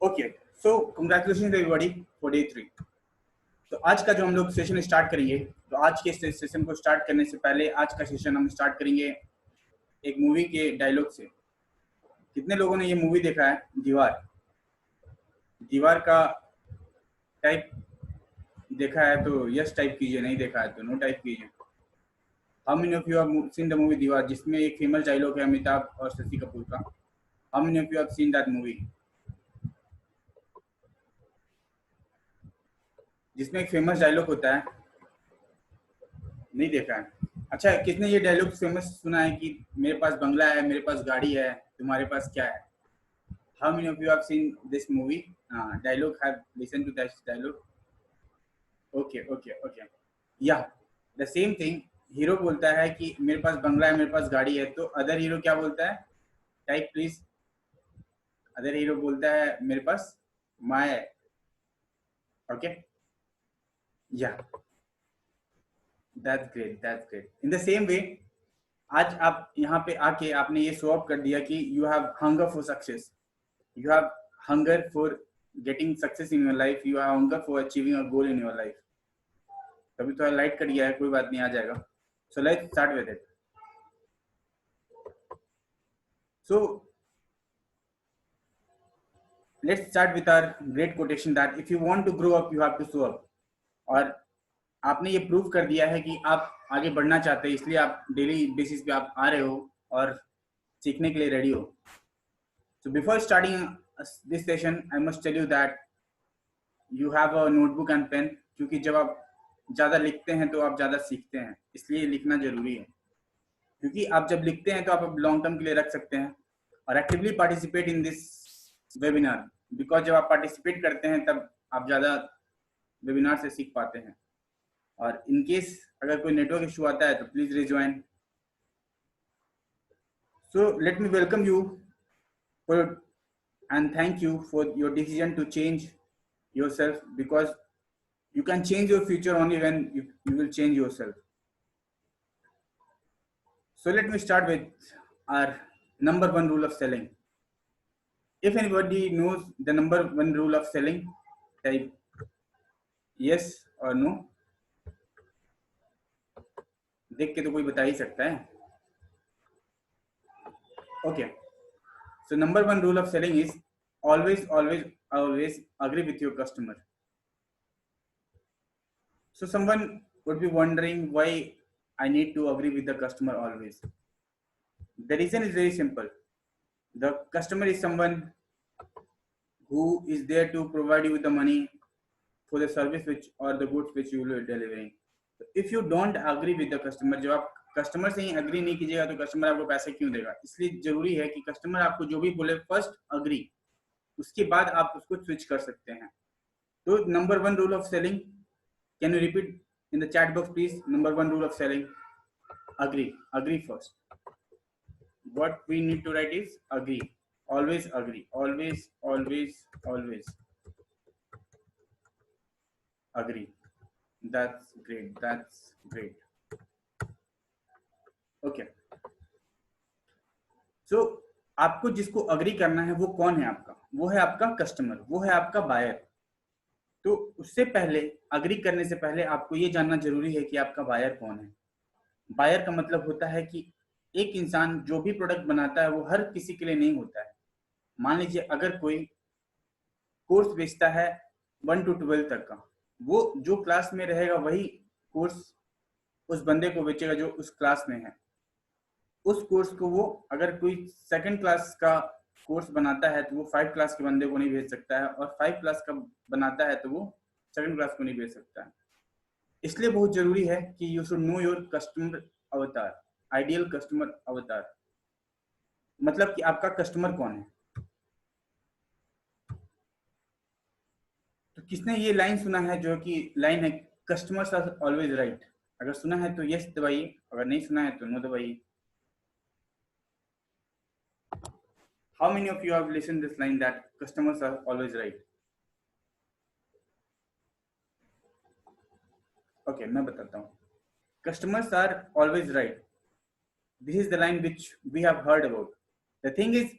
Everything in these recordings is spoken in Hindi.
Okay, so congratulation everybody for day 3। तो आज का जो हम लोग सेशन स्टार्ट करेंगे, तो आज के सेशन को स्टार्ट करने से पहले आज का सेशन हम स्टार्ट करेंगे एक मूवी के डायलॉग से। कितने लोगों ने ये मूवी देखा है? दीवार। दीवार का टाइप देखा है तो यस टाइप कीजिए, नहीं देखा है तो नो टाइप कीजिए। How many of you have seen the movie दीवार, जिसमें एक फेमस डायलॉग है अमिताभ और शशि कपूर का। How many of you have seen that movie, जिसमें एक फेमस डायलॉग होता है? नहीं देखा है। अच्छा, किसने ये डायलॉग फेमस सुना है कि मेरे पास बंगला है, मेरे पास गाड़ी है, तुम्हारे पास क्या है? How many of you have seen this movie dialogue, have listen to that dialogue? Okay okay okay, या द सेम थिंग। हीरो बोलता है कि मेरे पास बंगला है, मेरे पास गाड़ी है, तो अदर हीरो क्या बोलता है? Type please. अदर हीरो बोलता है मेरे पास माय है। ओके, या that's great, that's great. In the same वे, आज आप यहाँ पे आके आपने ये शो अप कर दिया कि you have hunger for success, you have hunger for getting success in your life, you have hunger for achieving a goal in your life. तभी तो लाइट कट गया है, कोई बात नहीं, आ जाएगा। So let's start with it. So let's start with our great quotation that if you want to grow up you have to show up. और आपने ये प्रूव कर दिया है कि आप आगे बढ़ना चाहते हैं, इसलिए आप डेली बेसिस पे आप आ रहे हो और सीखने के लिए रेडी हो। So before starting this session, I must tell you that you have a notebook and pen, क्योंकि जब आप ज़्यादा लिखते हैं तो आप ज़्यादा सीखते हैं, इसलिए लिखना जरूरी है। क्योंकि आप जब लिखते हैं तो आप लॉन्ग टर्म के लिए रख सकते हैं। और actively participate in this webinar, because जब आप पार्टिसिपेट करते हैं तब आप ज़्यादा वेबिनार से सीख पाते हैं। और इन केस अगर कोई नेटवर्क इशू आता है तो please rejoin. So let me welcome you for and thank you for your decision to change yourself, because you can change your future only when you will change yourself. So let me start with our number one rule of selling. If anybody knows the number one rule of selling, type yes or no. देख के तो कोई बता ही सकता है। Okay, so number one rule of selling is always agree with your customer. So someone would be wondering why I need to agree with the customer always. The reason is very simple. The customer is someone who is there to provide you with the money for the service which or the goods which you will be delivering. So if you don't agree with the customer, जब आप कस्टमर से ही अग्री नहीं कीजिएगा तो कस्टमर आपको पैसे क्यों देगा? इसलिए जरूरी है कि कस्टमर आपको जो भी बोले फर्स्ट अग्री, उसके बाद आप उसको स्विच कर सकते हैं। तो number one rule of selling, can you repeat in the chat box please? Number one rule of selling, agree first. What we need to write is agree, always agree, always agree. That's great. Okay, so आपको जिसको अग्री करना है वो कौन है? आपका वो है आपका कस्टमर, वो है आपका बायर। तो उससे पहले, अग्री करने से पहले आपको ये जानना जरूरी है कि आपका बायर कौन है। बायर का मतलब होता है कि एक इंसान जो भी प्रोडक्ट बनाता है वो हर किसी के लिए नहीं होता है। मान लीजिए अगर कोई कोर्स बेचता है 1 to 12 तक का, वो जो क्लास में रहेगा वही कोर्स उस बंदे को बेचेगा जो उस क्लास में है। उस कोर्स को वो अगर कोई सेकंड क्लास का कोर्स बनाता है तो वो 5 क्लास के बंदे को नहीं भेज सकता है, और 5 क्लास का बनाता है तो वो सेकंड क्लास को नहीं भेज सकता है। इसलिए बहुत जरूरी है कि you should know your customer अवतार, आइडियल कस्टमर अवतार। मतलब कि आपका कस्टमर कौन है। तो किसने ये लाइन सुना है, जो कि लाइन है कस्टमर्स आर ऑलवेज राइट? अगर सुना है तो यस दबाइए, अगर नहीं सुना है तो नो दबाइए। How many of you have listened this line that customers are always right? Okay, मैं बताता हूँ। Customers are always right. This is the line which we have heard about. The thing is,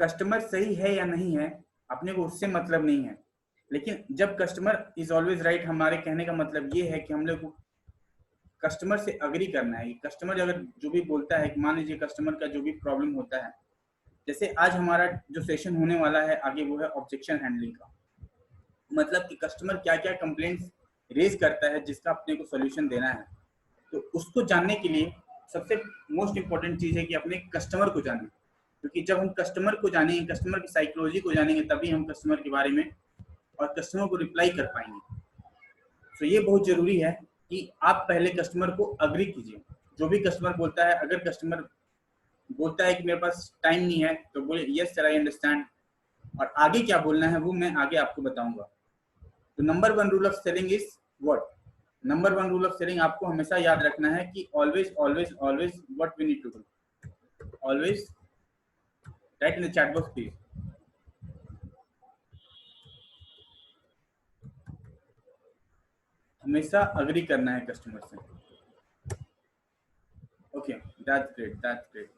customer सही है या नहीं है अपने को उससे मतलब नहीं है। लेकिन जब कस्टमर इज ऑलवेज राइट, हमारे कहने का मतलब ये है कि हम लोग को कस्टमर से अग्री करना है। कस्टमर अगर जो भी बोलता है, मान लीजिए कस्टमर का जो भी प्रॉब्लम होता है, जैसे आज हमारा जो सेशन होने वाला है आगे वो है ऑब्जेक्शन हैंडलिंग का, मतलब कि कस्टमर क्या क्या कंप्लेंट्स रेज करता है जिसका अपने को सोल्यूशन देना है। तो उसको जानने के लिए सबसे मोस्ट इम्पोर्टेंट चीज है कि अपने कस्टमर को जानें, क्योंकि जब हम कस्टमर को जानेंगे, कस्टमर की साइकोलॉजी को जानेंगे, तभी हम कस्टमर के बारे में और कस्टमर को रिप्लाई कर पाएंगे। तो ये बहुत जरूरी है कि आप पहले कस्टमर को अग्री कीजिए। जो भी कस्टमर बोलता है, अगर कस्टमर बोलता है कि मेरे पास टाइम नहीं है, तो बोले यस सर आई अंडरस्टैंड, और आगे क्या बोलना है वो मैं आगे आपको बताऊंगा। तो number 1 rule of selling is what? Number 1 rule of selling आपको हमेशा याद रखना है कि always always always what we need to do. Always write in the chat box please. हमेशा अग्री करना है कस्टमर से। Okay, that's great, that's great.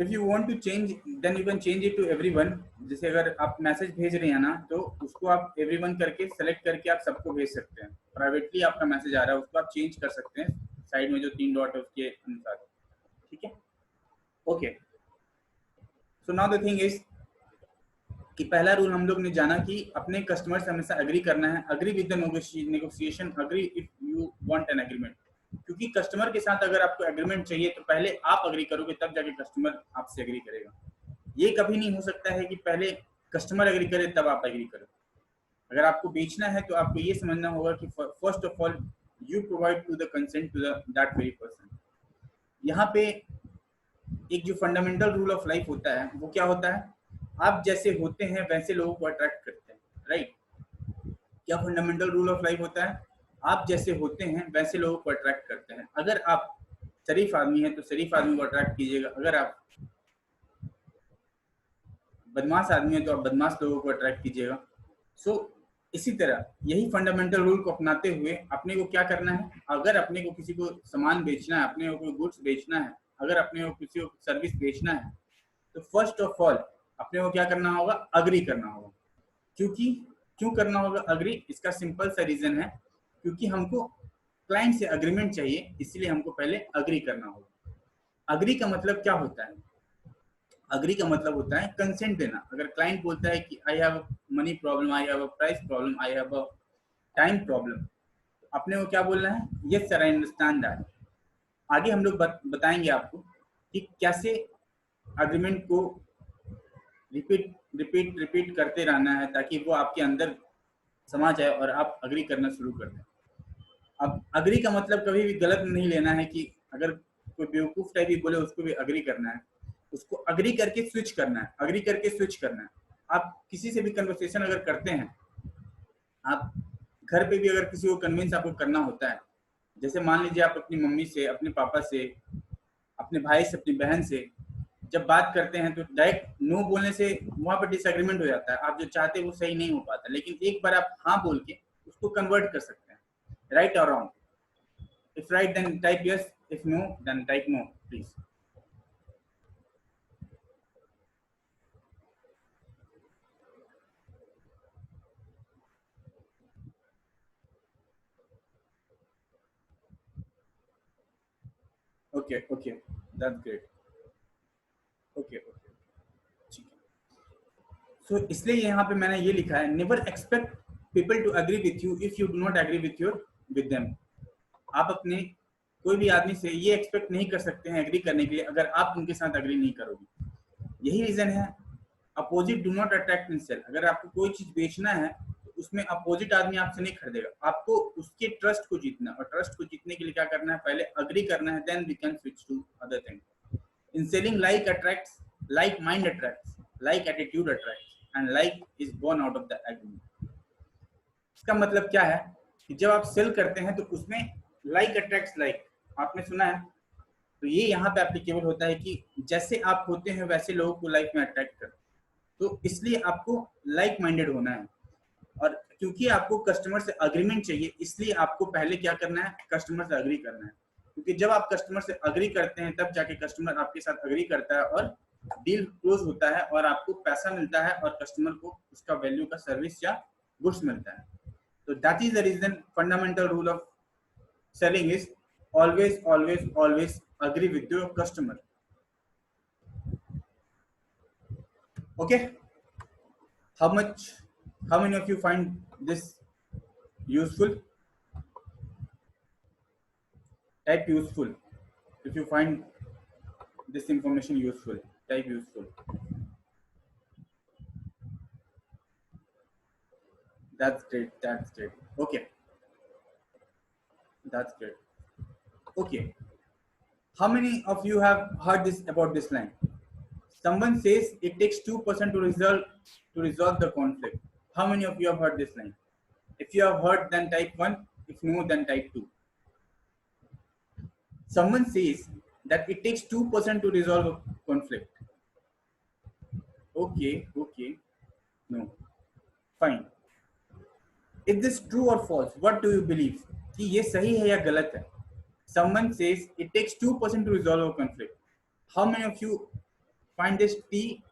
If you want to change then you can change it to everyone. जैसे अगर आप मैसेज भेज रहे हैं ना, तो उसको आप एवरीवन करके सेलेक्ट करके आप सबको भेज सकते हैं। प्राइवेटली आपका मैसेज आ रहा है उसको आप चेंज कर सकते हैं, साइड में जो 3 डॉट है उसके अनुसार। ठीक है, okay. So now the thing is कि पहला रूल हम लोग ने जाना कि अपने कस्टमर से हमेशा एग्री करना है। Agree with the negotiation, agree if you want an agreement. क्योंकि कस्टमर के साथ अगर आपको एग्रीमेंट चाहिए तो पहले आप अग्री करोगे, तब जाके कस्टमर आपसे एग्री करेगा। ये कभी नहीं हो सकता है कि पहले कस्टमर एग्री करे तब आप एग्री करो। अगर आपको बेचना है तो आपको ये समझना होगा कि first of all you provide to the consent to that very person. यहाँ पे एक जो फंडामेंटल रूल ऑफ लाइफ होता है वो क्या होता है? आप जैसे होते हैं वैसे लोगों को अट्रैक्ट करते हैं, राइट? क्या फंडामेंटल रूल ऑफ लाइफ होता है? आप जैसे होते हैं वैसे लोगों को अट्रैक्ट करते हैं। अगर आप शरीफ आदमी हैं तो शरीफ आदमी को अट्रैक्ट कीजिएगा, अगर आप बदमाश आदमी है तो आप बदमाश लोगों को अट्रैक्ट कीजिएगा। सो इसी तरह यही फंडामेंटल रूल को अपनाते हुए अपने को क्या करना है? अगर अपने को किसी को सामान बेचना है, अपने को कोई गुड्स बेचना है, अगर अपने को किसी को सर्विस बेचना है, तो फर्स्ट ऑफ ऑल अपने को क्या करना होगा? अग्री करना होगा। क्यों करना होगा अग्री? इसका सिंपल सा रीजन है, क्योंकि हमको क्लाइंट से अग्रीमेंट चाहिए, इसलिए हमको पहले अग्री करना होगा। अग्री का मतलब क्या होता है? अग्री का मतलब होता है कंसेंट देना। अगर क्लाइंट बोलता है कि I have money problem, I have a price problem, I have a time problem, अपने को क्या बोलना है? Yes sir I understand that. आगे हम लोग बताएंगे आपको कि कैसे अग्रीमेंट को रिपीट रिपीट रिपीट करते रहना है ताकि वो आपके अंदर समा जाए और आप अग्री करना शुरू कर दें। अब अग्री का मतलब कभी भी गलत नहीं लेना है कि अगर कोई बेवकूफ टाइप ही बोले उसको भी अग्री करना है। उसको अग्री करके स्विच करना है, अग्री करके स्विच करना है। आप किसी से भी कन्वर्सेशन अगर करते हैं, आप घर पे भी अगर किसी को कन्विंस आपको करना होता है, जैसे मान लीजिए आप अपनी मम्मी से, अपने पापा से, अपने भाई से, अपनी बहन से जब बात करते हैं तो डायरेक्ट नो बोलने से वहां पर डिसएग्रीमेंट हो जाता है। आप जो चाहते हैं वो सही नहीं हो पाता, लेकिन एक बार आप हाँ बोल के उसको कन्वर्ट कर सकते हैं, राइट और wrong. If right then type yes, if no then type no please. Okay okay, that's great. Okay okay, ठीक है। सो इसलिए यहाँ पे मैंने ये लिखा है, never expect people to agree with you if you do not agree with them. आप अपने कोई भी आदमी से ये एक्सपेक्ट नहीं कर सकते हैं एग्री करने के लिए अगर आप उनके साथ एग्री नहीं करोगे। यही रीजन है opposite do not attract in sell. अगर आपको कोई चीज बेचना है तो उसमें अपोजिट आदमी आपसे नहीं खरीदेगा, आपको उसके ट्रस्ट को जीतना, और ट्रस्ट को जीतने के लिए क्या करना है? पहले अग्री करना है, then we can switch to other thing. In selling like attracts, like mind attracts, like attitude attracts and like is born out of the agreement. इसका मतलब क्या है कि जब आप सेल करते हैं तो उसमें लाइक अट्रैक्ट्स लाइक, आपने सुना है, तो ये यहाँ पे एप्लीकेबल होता है कि जैसे आप होते हैं वैसे लोगों को लाइफ में अट्रैक्ट करते हैं। तो इसलिए आपको लाइक माइंडेड होना है, और क्योंकि आपको कस्टमर से अग्रीमेंट चाहिए इसलिए आपको पहले क्या करना है? कस्टमर से अग्री करना है। क्योंकि जब आप कस्टमर से अग्री करते हैं तब जाके कस्टमर आपके साथ अग्री करता है और डील क्लोज होता है और आपको पैसा मिलता है और कस्टमर को उसका वैल्यू का सर्विस या गुड्स मिलता है. तो that is the reason fundamental rule of selling is always agree with your customer. Okay, how many of you find this useful? Type useful if you find this information useful. Type useful. That's great. Okay, that's great. Okay, how many of you have heard this about this line? Someone says it takes 2% to resolve the conflict. How many of you have heard this line? If you have heard, then type 1. If no, then type 2. Someone says that it takes 2% to resolve a conflict. Okay. No. Fine. Is this true or false? What do you believe? कि ये सही है या गलत है? Someone says it takes 2% to resolve a conflict. How many of you find this T?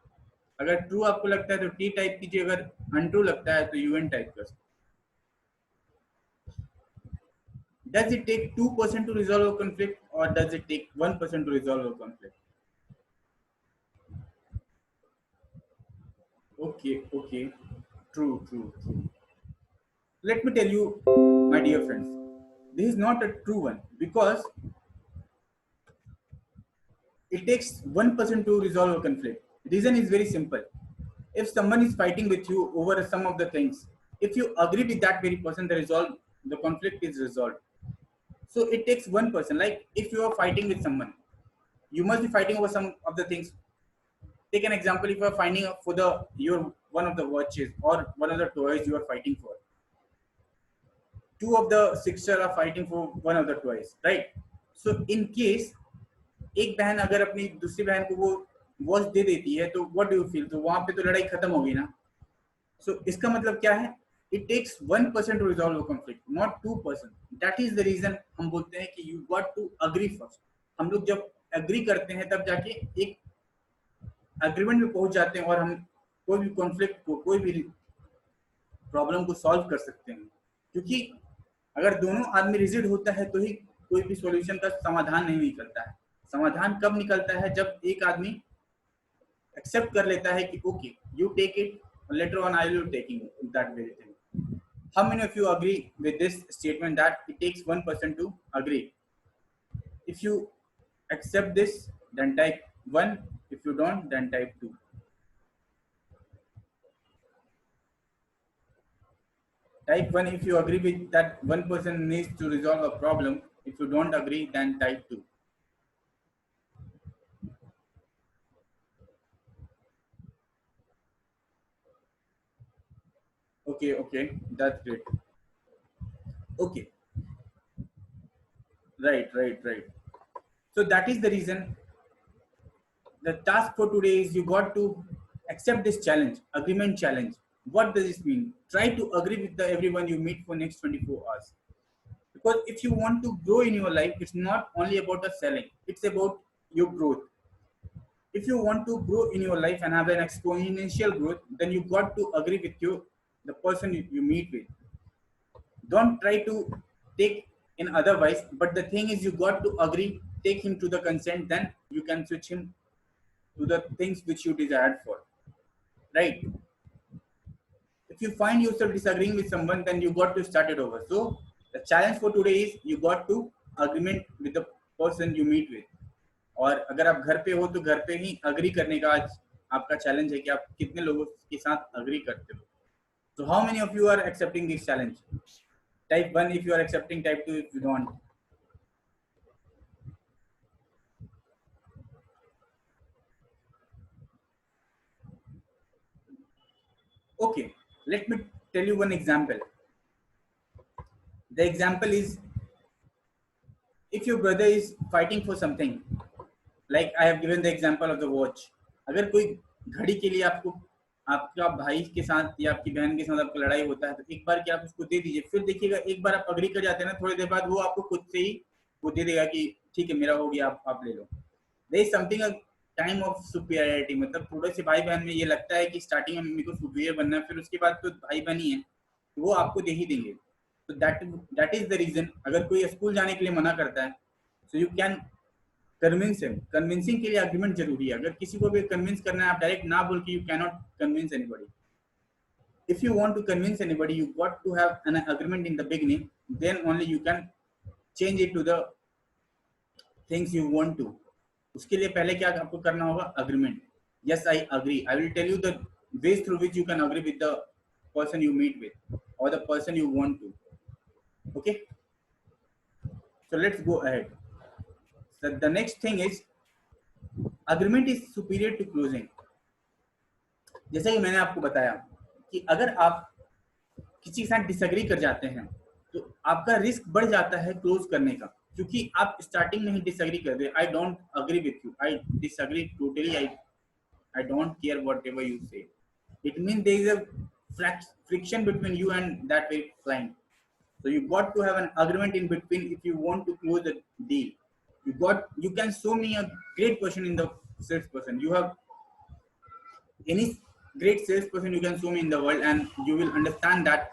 अगर true आपको लगता है तो T टाइप कीजिए, अगर untrue लगता है तो UN टाइप कर. Does it take 2% to resolve a conflict or does it take 1% to resolve a conflict? Okay. True. Let me tell you, my dear friends, this is not a true one because it takes 1% to resolve a conflict. Reason is very simple. If someone is fighting with you over some of the things, if you agree with that very person, the conflict is resolved. So it takes 1%. Like if you are fighting with someone, you must be fighting over some of the things. Take an example: if you are fighting for your one of the watches or one of the toys you are fighting for, two of the sisters are fighting for one of the toys, right? So in case एक बहन अगर अपनी दूसरी बहन को वो वॉच दे देती है तो व्हाट डू यू फील? तो वहां पे तो लड़ाई खत्म होगी ना. सो इसका मतलब क्या है? It takes 1% to resolve a conflict, not 2%. That is the reason हम बोलते हैं कि you got to agree first. हम लोग जब अग्री करते हैं तब जाके एक एग्रीमेंट में पहुंच जाते हैं और हम कोई भी कॉन्फ्लिक्ट को, कोई भी प्रॉब्लम को सॉल्व कर सकते हैं. क्योंकि अगर दोनों आदमी रिजिड होता है तो ही कोई भी सॉल्यूशन का समाधान नहीं निकलता है. समाधान कब निकलता है? जब एक आदमी एक्सेप्ट कर लेता है कि okay you take it, later on I will taking that very thing. How many of you agree with this statement that it takes 1% to agree? If you accept this, then type 1. If you don't, then type 2. Type 1 if you agree with that one person needs to resolve a problem. If you don't agree, then type 2. Okay, that's great. Okay, right. So that is the reason. The task for today is you got to accept this challenge, agreement challenge. What does this mean? Try to agree with everyone you meet for next 24 hours. Because if you want to grow in your life, it's not only about the selling, it's about your growth. If you want to grow in your life and have an exponential growth, then you got to agree with the person you meet with. Don't try to take in otherwise, but the thing is you got to agree, take him to the consent, then you can switch him to the things which you desired for, right? If you find yourself disagreeing with someone, then you got to start it over. So the challenge for today is you got to agreement with the person you meet with. और अगर आप घर पे हो तो घर पे ही अग्री करने का आज आपका चैलेंज है कि आप कितने लोगों के साथ अग्री करते हो. So how many of you are accepting this challenge? Type 1 if you are accepting, type 2 if you don't. Okay, let me tell you one example. The example is if your brother is fighting for something, like I have given the example of the watch. अगर कोई घड़ी के लिए आपको आपका भाई के साथ या आपकी बहन के साथ आपका लड़ाई होता है तो एक बार क्या आप उसको दे दीजिए. फिर देखिएगा एक बार आप अग्री कर जाते हैं ना, थोड़ी देर बाद वो आपको खुद से ही वो दे देगा कि ठीक है मेरा हो गया, आप ले लो. There is something time of superiority, मतलब थोड़े से भाई बहन में ये लगता है कि स्टार्टिंग में मेरे को सुपीरियर बनना है, फिर उसके बाद तो भाई बहन ही है, तो वो आपको दे ही देंगे। तो दैट इज द रीजन, अगर कोई स्कूल जाने के लिए मना करता है, so you can convince him. Convincing के लिए एग्रीमेंट जरूरी है। अगर किसी को भी कन्विंस करना है, आप डायरेक्ट ना बोल के, you can not convince anybody. If you want to convince anybody, you got to have an agreement in the beginning, then only you can change it to the things you want to. उसके लिए पहले क्या आपको करना होगा? Agreement. Yes, I agree. I will tell you the ways through which you can agree with the person you meet with or the person you want to. Okay, so let's go ahead. So the next thing is agreement is superior to closing. जैसा कि मैंने आपको बताया कि अगर आप किसी के साथ डिसएग्री कर जाते हैं तो आपका रिस्क बढ़ जाता है क्लोज करने का, क्योंकि आप स्टार्टिंग में ही डिसएग्री कर दे, I don't agree with you, I disagree totally, I don't care whatever you say, it means there is a friction between you and that very client. So you got to have an agreement in between if you want to close a deal. You can show me a great person in the salesperson. You have any great salesperson you can show me in the world, and you will understand that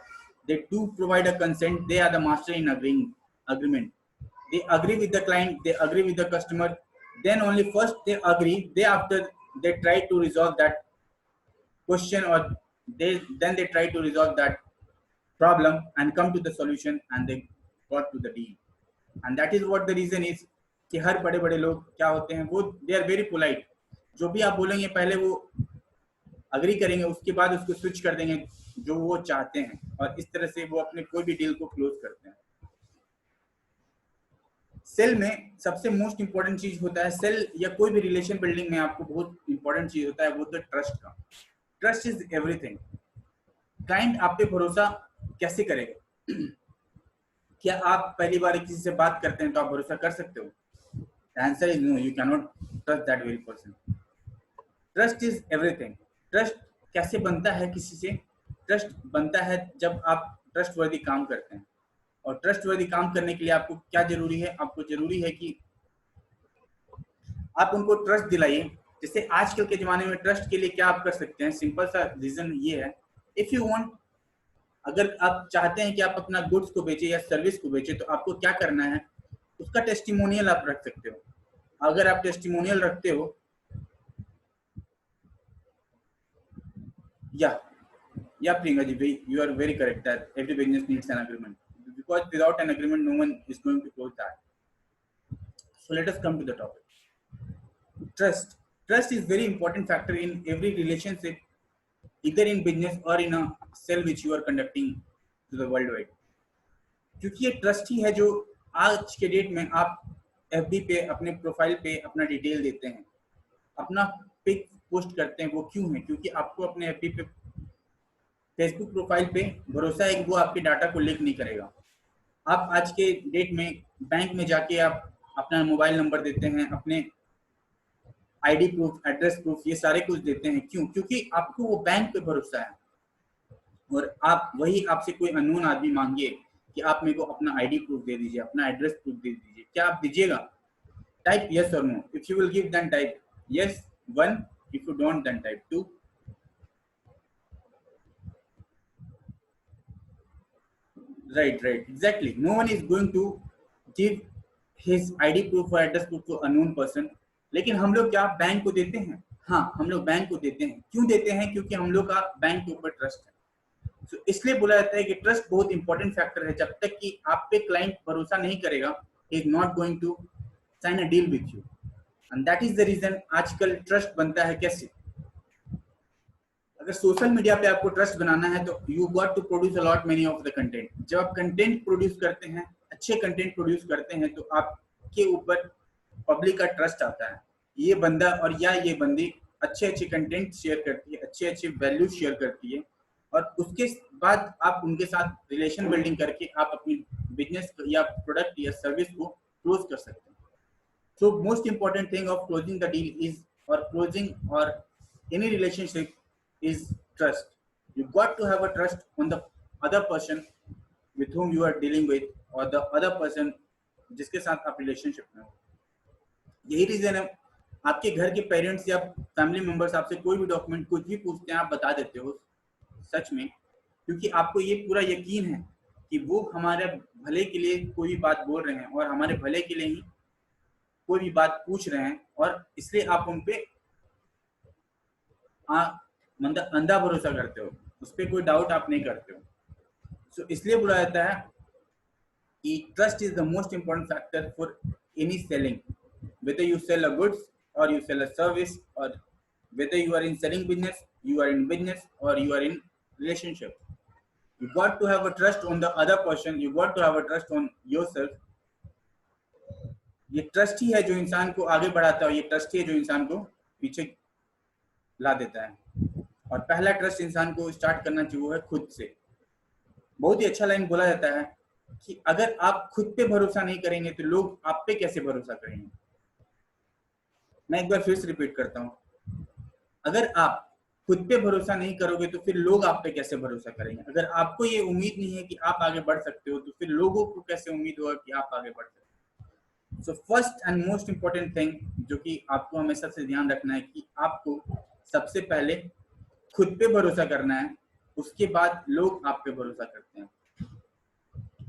they do provide a consent. They are the master in agreement. They agree with the client, they agree with the customer, then only first they agree, they after they try to resolve that question, or then they try to resolve that problem and come to the solution, and they got to the deal. And that is what the reason is कि हर बड़े बड़े लोग क्या होते हैं, वो दे आर वेरी पोलाइट, जो भी आप बोलेंगे पहले वो अग्री करेंगे, उसके बाद उसको स्विच कर देंगे जो वो चाहते हैं, और इस तरह से वो अपने कोई भी डील को क्लोज करते हैं। सेल में सबसे मोस्ट इंपॉर्टेंट चीज होता है, सेल या कोई भी रिलेशन बिल्डिंग में आपको बहुत इंपॉर्टेंट चीज होता है वो तो ट्रस्ट का। Trust is everything. क्लाइंट आप पे भरोसा कैसे करेगा? क्या आप पहली बार किसी से बात करते हैं तो आप भरोसा कर सकते हो? Answer is no, you can not trust that very person. Trust is everything. Trust कैसे बनता है किसी से? ट्रस्ट बनता है जब आप ट्रस्टवर्दी काम करते हैं, और ट्रस्टवर्दी काम करने के लिए आपको क्या जरूरी है? आपको जरूरी है कि आप उनको ट्रस्ट दिलाइए। जैसे आजकल के जमाने में ट्रस्ट के लिए क्या आप कर सकते हैं? सिंपल सा रीजन ये है, इफ यू वांट, अगर आप चाहते हैं कि आप अपना गुड्स को बेचे या सर्विस को बेचे, तो आपको क्या करना है? उसका टेस्टिमोनियल आप रख सकते हो। अगर आप टेस्टिमोनियल रखते हो, या Priyanka ji, you are very correct that every business needs an agreement, because without an agreement no one is going to close that. So let us come to the topic. Trust is very important factor in every relationship, either in business or in a sale which you are conducting to the worldwide. क्योंकि ये ट्रस्ट ही है जो आज के डेट में आप FB पे अपने प्रोफाइल पे अपना डिटेल देते हैं, अपना पिक पोस्ट करते हैं। वो क्यों है? क्योंकि आपको अपने FB पे, फेसबुक प्रोफाइल पे भरोसा है कि वो आपके डाटा को लीक नहीं करेगा। आप आज के डेट में बैंक में जाके आप अपना मोबाइल नंबर देते हैं, अपने आईडी प्रूफ, एड्रेस प्रूफ, ये सारे कुछ देते हैं। क्यों? क्योंकि आपको वो बैंक पे भरोसा है। और आप वही आपसे कोई अननोन आदमी मांगिए कि आप मेरे को अपना आईडी प्रूफ दे दीजिए, अपना एड्रेस प्रूफ दे दीजिए, क्या आप दीजिएगा? टाइप यस और no. If you will give then type yes 1, if you don't then type 2। Right, exactly. No one is going to give his ID proof or address proof to unknown person. लेकिन हम लोग क्या बैंक को देते हैं? हाँ, हम लोग बैंक को देते हैं। क्यों देते हैं? क्योंकि हम लोग का बैंक के ऊपर ट्रस्ट है। तो इसलिए बोला जाता है कि ट्रस्ट बहुत इंपॉर्टेंट फैक्टर है। जब तक कि आप पे क्लाइंट भरोसा नहीं करेगा, he is not going to sign a deal with you. And that is the reason आजकल ट्रस्ट बनता है कैसे? अगर सोशल मीडिया पे आपको ट्रस्ट बनाना है तो you got to produce a lot many of the content. जब आप कंटेंट प्रोड्यूस करते हैं, अच्छे कंटेंट प्रोड्यूस करते हैं, तो आपके ऊपर पब्लिक का ट्रस्ट आता है। ये बंदा और या ये बंदी अच्छे कंटेंट शेयर करती है, अच्छे वैल्यू शेयर करती है, और उसके बाद आप उनके साथ रिलेशन बिल्डिंग करके आप अपनी बिजनेस या प्रोडक्ट या सर्विस को क्लोज कर सकते हैं। So most important thing of closing the deal is, और क्लोजिंग और any relationship is trust. You got to have a trust on the other person with whom you are dealing with, or the other person जिसके साथ आप रिलेशनशिप में हो। यही रीजन है आपके घर के पेरेंट्स या फैमिली मेंबर्स आपसे कोई भी डॉक्यूमेंट कुछ भी पूछते हैं, आप बता देते हो सच में, क्योंकि आपको ये पूरा यकीन है कि वो हमारे भले के लिए कोई भी बात बोल रहे हैं और हमारे भले के लिए ही कोई भी बात पूछ रहे हैं, और इसलिए आप उन पे मतलब अंधा भरोसा करते हो, उस पर कोई डाउट आप नहीं करते हो। सो इसलिए बोला जाता है कि trust is the most important factor for any selling, whether you sell a goods or you sell a service, or whether you are in selling business, you are in business, or you are in relationship. You got to have a trust on the other person, you got to have a trust on yourself. ये ट्रस्ट ही है जो इंसान को आगे बढ़ाता है, ये ट्रस्ट ही है जो इंसान को पीछे ला देता है। और पहला ट्रस्ट इंसान को स्टार्ट करना चाहिए वो है खुद से। बहुत ही अच्छा लाइन बोला जाता है कि अगर आप खुद पे भरोसा नहीं करेंगे तो लोग आप पे कैसे भरोसा करेंगे। मैं एक बार फिर से रिपीट करता हूँ, अगर आप खुद पे भरोसा नहीं करोगे तो फिर लोग आप पे कैसे भरोसा करेंगे। अगर आपको ये उम्मीद नहीं है कि आप आगे बढ़ सकते हो तो फिर लोगों को कैसे उम्मीद होगा कि आप आगे बढ़ सकते हो। So first and most important thing जो कि आपको हमेशा से ध्यान रखना है कि आपको सबसे पहले खुद पे भरोसा करना है, उसके बाद लोग आप पे भरोसा करते हैं,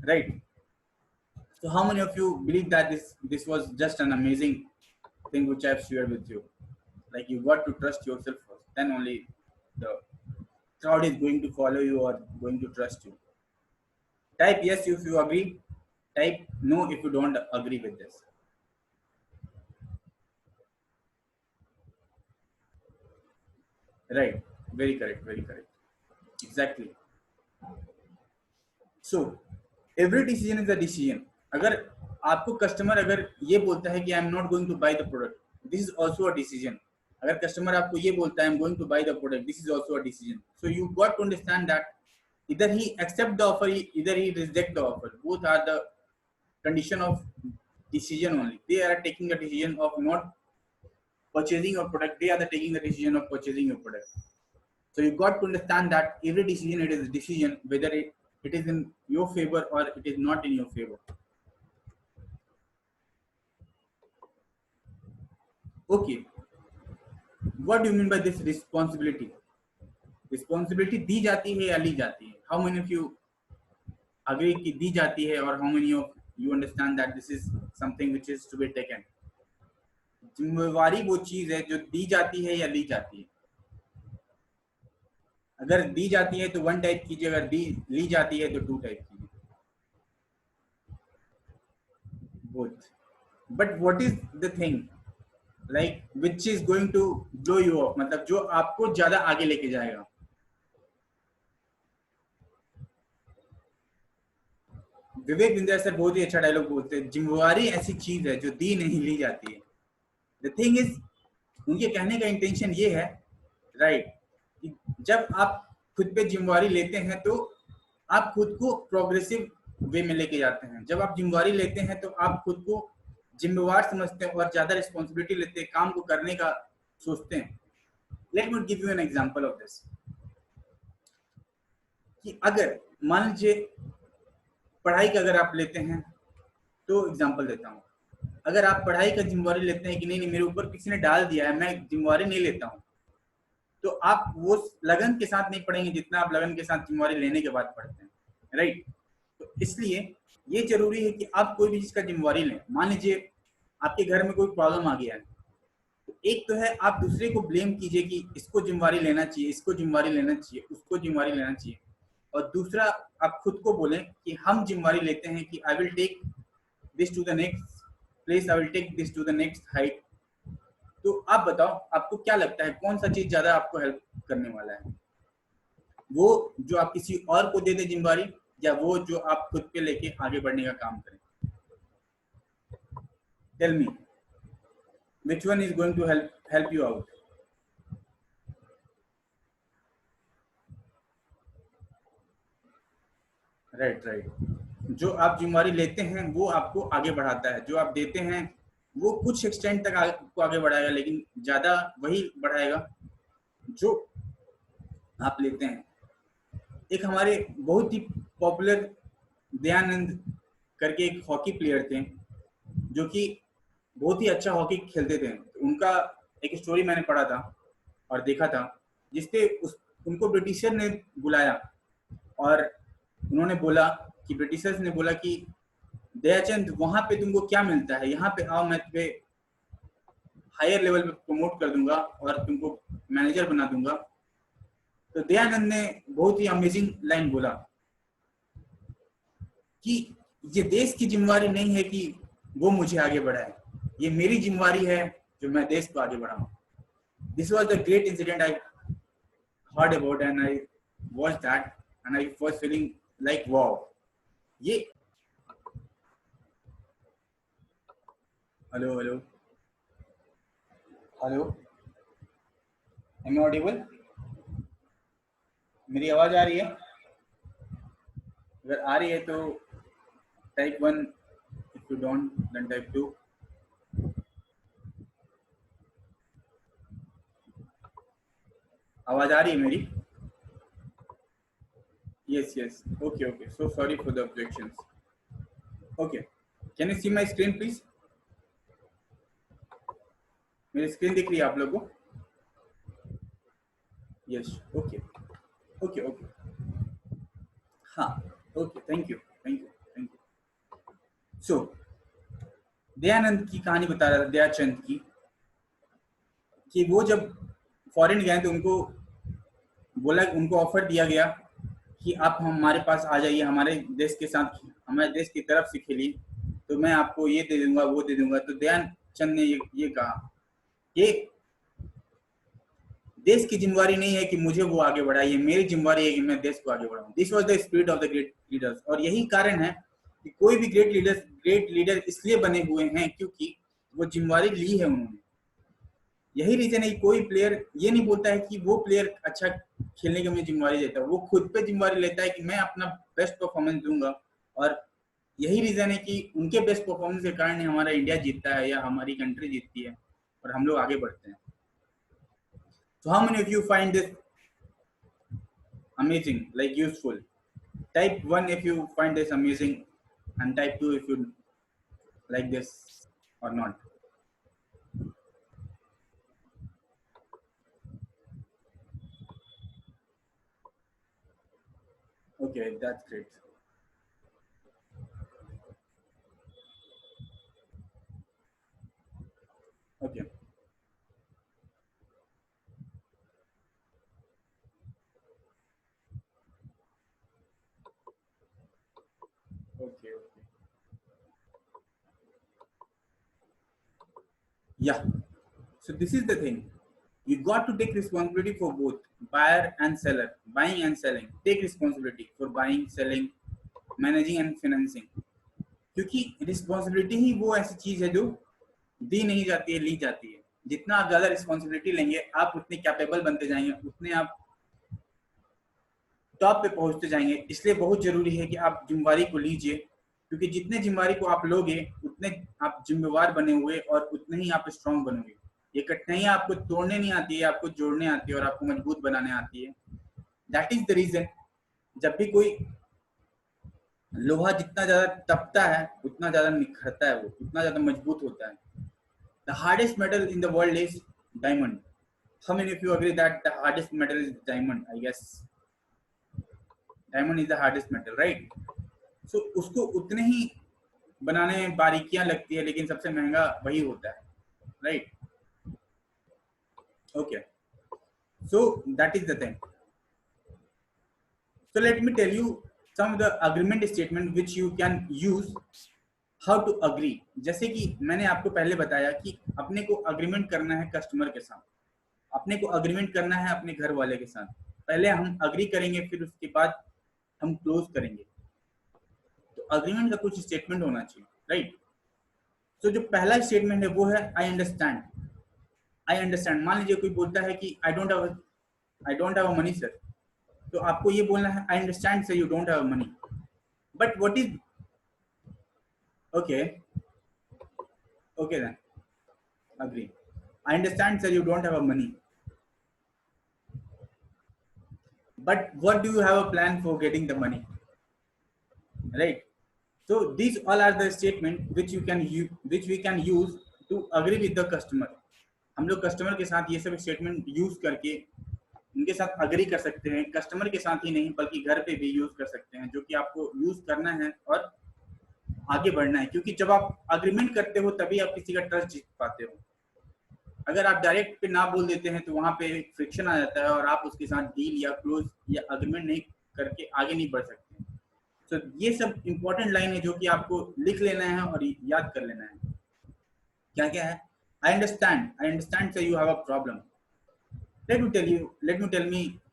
right. So how many of you believe that this was just an amazing thing which I've shared with you? Like you got to trust yourself first, then only the crowd is going to follow you or going to trust you. Type yes if you agree, type no if you don't agree with this. Right, very correct, exactly. So every decision is a decision. अगर आपको कस्टमर अगर ये बोलता है कि I am not going to buy the product, this is also a decision. अगर कस्टमर आपको ये बोलता है I am going to buy the product, this is also a decision. So you got to understand that either he accept the offer, either he reject the offer. Both are the condition of decision only. They are taking the decision of not purchasing your product, they are taking the decision of purchasing your product. So you got to understand that every decision, it is a decision whether it is in your favor or it is not in your favor. Okay, what do you mean by this responsibility? Responsibility दी जाती है या ली जाती है? How many of you agree कि दी जाती है, और how many of you understand that this is something which is to be taken? जिम्मेवारी वो चीज है जो दी जाती है या ली जाती है। अगर दी जाती है तो वन टाइप कीजिए, अगर ली जाती है तो टू टाइप कीजिए, both. But what is the thing like which is going to blow you up, मतलब जो आपको ज्यादा आगे लेके जाएगा। विवेक बिंद्रा सर बहुत ही अच्छा डायलॉग बोलते हैं, जिम्मेवारी ऐसी चीज है जो दी नहीं ली जाती है। द थिंग इज, उनके कहने का इंटेंशन ये है, राइट, कि जब आप खुद पे जिम्मेवारी लेते हैं तो आप खुद को प्रोग्रेसिव वे में लेके जाते हैं। जब आप जिम्मेवारी लेते हैं तो आप खुद को जिम्मेवार समझते हैं और ज्यादा रिस्पॉन्सिबिलिटी लेते हैं, काम को करने का सोचते हैं। Let me give you an example of this, कि अगर मान लीजिए पढ़ाई का अगर आप लेते हैं, तो एग्जांपल देता हूँ, अगर आप पढ़ाई का जिम्मेवारी लेते हैं कि नहीं नहीं मेरे ऊपर किसी ने डाल दिया है, मैं जिम्मेवारी नहीं लेता हूँ, तो आप वो लगन के साथ नहीं पढ़ेंगे जितना आप लगन के साथ जिम्मेवारी लेने के बाद पढ़ते हैं, राइट। तो इसलिए ये जरूरी है कि आप कोई भी चीज का जिम्मेवारी लें। मान लीजिए आपके घर में कोई प्रॉब्लम आ गया है, तो एक तो है आप दूसरे को ब्लेम कीजिए कि इसको जिम्मेवारी लेना चाहिए, इसको जिम्मेवारी लेना चाहिए, उसको जिम्मेवारी लेना चाहिए, और दूसरा आप खुद को बोलें कि हम जिम्मेवारी लेते हैं कि I will take this to the next place, I will take this to the next height. तो आप बताओ आपको क्या लगता है कौन सा चीज ज्यादा आपको हेल्प करने वाला है, वो जो आप किसी और को दे दे जिम्मेवारी, या वो जो आप खुद पे लेके आगे बढ़ने का काम करें? Tell me which one is going to help you out? Right, जो आप जिम्मेवारी लेते हैं वो आपको आगे बढ़ाता है, जो आप देते हैं वो कुछ एक्सटेंट तक आपको आगे बढ़ाएगा, लेकिन ज्यादा वही बढ़ाएगा जो आप लेते हैं। एक हमारे बहुत ही पॉपुलर दयानंद करके एक हॉकी प्लेयर थे, जो कि बहुत ही अच्छा हॉकी खेलते थे। तो उनका एक स्टोरी मैंने पढ़ा था और देखा था, जिसपे उनको ब्रिटिशर ने बुलाया और उन्होंने बोला कि ब्रिटिशर्स ने बोला कि दयाचंद वहां पे तुमको क्या मिलता है, यहाँ पे आओ, मैं तुम्हें हायर लेवल पे प्रमोट कर दूंगा और तुमको मैनेजर बना दूंगा। तो दयानंद ने बहुत ही अमेजिंग लाइन बोला कि ये देश की जिम्मेवारी नहीं है कि वो मुझे आगे बढ़ाए, ये मेरी जिम्मेवारी है जो मैं देश को आगे बढ़ाऊं। This was the great incident I heard about and I watched that and I was feeling like wow. ये hello hello hello, am I audible? मेरी आवाज आ रही है? अगर आ रही है तो type 1, if you don't then type 2। आवाज आ रही है मेरी? Yes, yes. Okay, okay. So sorry for the objections. Okay. Can you see my screen, please? मेरी स्क्रीन दिख रही है आप लोगों को? Yes. Okay. Okay, okay. हाँ. Okay. Thank you. Thank you. Thank you. So, Dayanand की कहानी बता रहा था, दयाचंद की, कि वो जब फॉरेन गए तो उनको बोला, उनको ऑफर दिया गया कि आप हमारे पास आ जाइए, हमारे देश के साथ, हमारे देश की तरफ से खेलिए, तो मैं आपको ये दे दूंगा, वो दे दूंगा। तो दयानचंद ने ये कहा कि देश की जिम्मेवारी नहीं है कि मुझे वो आगे बढ़ाए, ये मेरी जिम्मेवारी है कि मैं देश को आगे बढ़ाऊं। This was the spirit of the great leaders. और यही कारण है कि कोई भी ग्रेट लीडर इसलिए बने हुए हैं क्योंकि वो जिम्मेवारी ली है उन्होंने। यही रीजन है कि कोई प्लेयर ये नहीं बोलता है कि वो प्लेयर अच्छा खेलने की मुझे जिम्मेवारी देता है, वो खुद पे जिम्मेवारी लेता है कि मैं अपना बेस्ट परफॉर्मेंस दूंगा। और यही रीजन है कि उनके बेस्ट परफॉर्मेंस के कारण हमारा इंडिया जीतता है या हमारी कंट्री जीतती है और हम लोग आगे बढ़ते हैं। So how many of you find this amazing, like useful? Type 1 if you find this amazing and type 2 if you like this or not. Okay, that's great. Okay. Okay. Yeah. So this is the thing. You got to take responsibility for both buyer and seller, buying and selling. Take responsibility for buying, selling, managing and financing. क्योंकि रिस्पॉन्सिबिलिटी ही वो ऐसी चीज है जो दी नहीं जाती है, ली जाती है। जितना आप ज्यादा रिस्पॉन्सिबिलिटी लेंगे, आप उतने कैपेबल बनते जाएंगे, उतने आप टॉप पे पहुंचते जाएंगे। इसलिए बहुत जरूरी है कि आप जिम्मेवारी को लीजिए, क्योंकि जितने जिम्मेवारी को आप लोगे उतने आप जिम्मेवार बने हुए और उतने ही आप स्ट्रांग बनोगे। ये कठिनाइयां आपको तोड़ने नहीं आती है, आपको जोड़ने आती है और आपको मजबूत बनाने आती है। दैट इज द रीजन, जब भी कोई लोहा जितना ज्यादा तपता है उतना ज्यादा निखरता है, वो उतना ज्यादा मजबूत होता है। The hardest metal in the world is diamond. How many of you agree that the hardest metal is diamond? I guess diamond is the hardest metal, right? So उसको उतने ही बनाने में बारीकियां लगती है, लेकिन सबसे महंगा वही होता है, right? Okay, so that is the thing. So let me tell you some of the agreement statement which you can use how to agree. जैसे कि मैंने आपको पहले बताया कि अपने को अग्रीमेंट करना है कस्टमर के साथ, अपने को अग्रीमेंट करना है अपने घर वाले के साथ। पहले हम अग्री करेंगे, फिर उसके बाद हम क्लोज करेंगे। तो अग्रीमेंट का कुछ स्टेटमेंट होना चाहिए, राइट? तो जो पहला स्टेटमेंट है वो है आई अंडरस्टैंड। आई अंडरस्टैंड, मान लीजिए कोई बोलता है कि I don't have money sir, तो आपको ये बोलना है I understand sir you don't have money, but what is okay okay then agree. I understand sir you don't have money, but what do you have a plan for getting the money, right? So these all are the statement which we can use to agree with the customer. हम लोग कस्टमर के साथ ये सब स्टेटमेंट यूज करके उनके साथ अग्री कर सकते हैं, कस्टमर के साथ ही नहीं बल्कि घर पे भी यूज कर सकते हैं, जो कि आपको यूज करना है और आगे बढ़ना है, क्योंकि जब आप अग्रीमेंट करते हो तभी आप किसी का ट्रस्ट जीत पाते हो। अगर आप डायरेक्ट पे ना बोल देते हैं तो वहां पे फ्रिक्शन आ जाता है और आप उसके साथ डील या क्लोज या अग्रीमेंट नहीं करके आगे नहीं बढ़ सकते। तो ये सब इंपॉर्टेंट लाइन है जो कि आपको लिख लेना है और याद कर लेना है। क्या क्या है? I understand sir, you have a problem.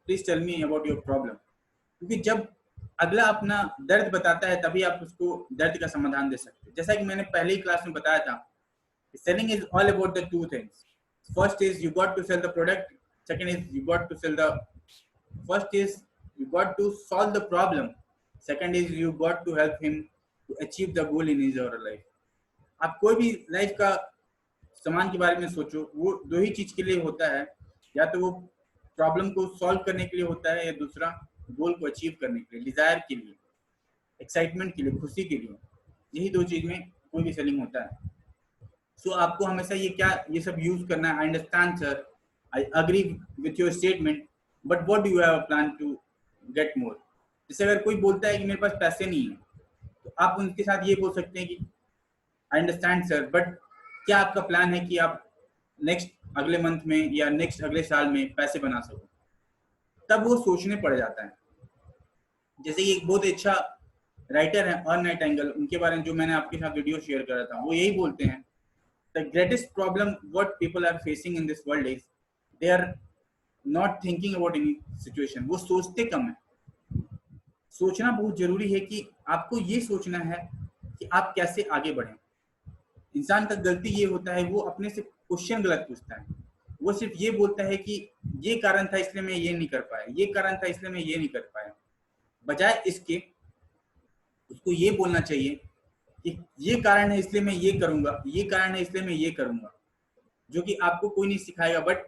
Please tell me about your problem. क्योंकि जब अगला अपना दर्द बताता है तभी आप उसको दर्द का समाधान दे सकते हैं। जैसा कि मैंने पहले ही क्लास में बताया था, selling is all about the two things. First is you got to sell the product. Second is you got to sell the. First is you got to solve the problem. Second is you got to help him to achieve the goal in his or her life. आप कोई भी लाइफ का सामान के बारे में सोचो, वो दो ही चीज के लिए होता है, या तो वो प्रॉब्लम को सॉल्व करने के लिए होता है, या दूसरा गोल को अचीव करने के लिए, डिजायर के लिए, एक्साइटमेंट के लिए, खुशी के लिए। यही दो चीज में कोई भी सेलिंग होता है। सो आपको हमेशा ये सब यूज करना है। I understand sir, I agree with your statement, but what do you have a plan to get more. जैसे अगर कोई बोलता है कि मेरे पास पैसे नहीं है, तो आप उनके साथ ये बोल सकते हैं कि आई अंडरस्टैंड सर, बट क्या आपका प्लान है कि आप नेक्स्ट अगले मंथ में या नेक्स्ट अगले साल में पैसे बना सको। तब वो सोचने पड़ जाता है। जैसे कि एक बहुत अच्छा राइटर है अर्नेस्ट नाइटिंगेल, उनके बारे में जो मैंने आपके साथ वीडियो शेयर करा था, वो यही बोलते हैं, the greatest problem what people are facing in this world is they are not thinking about any situation. वो सोचते कम है। सोचना बहुत जरूरी है कि आपको ये सोचना है कि आप कैसे आगे बढ़ें। इंसान का गलती ये होता है, वो अपने से क्वेश्चन गलत पूछता है। वो सिर्फ ये बोलता है कि ये कारण था इसलिए मैं ये नहीं कर पाया, ये कारण था इसलिए मैं ये नहीं कर पाया। बजाय इसके उसको ये बोलना चाहिए कि ये कारण है इसलिए मैं ये करूंगा, ये कारण है इसलिए मैं ये करूंगा। जो कि आपको कोई नहीं सिखाएगा, बट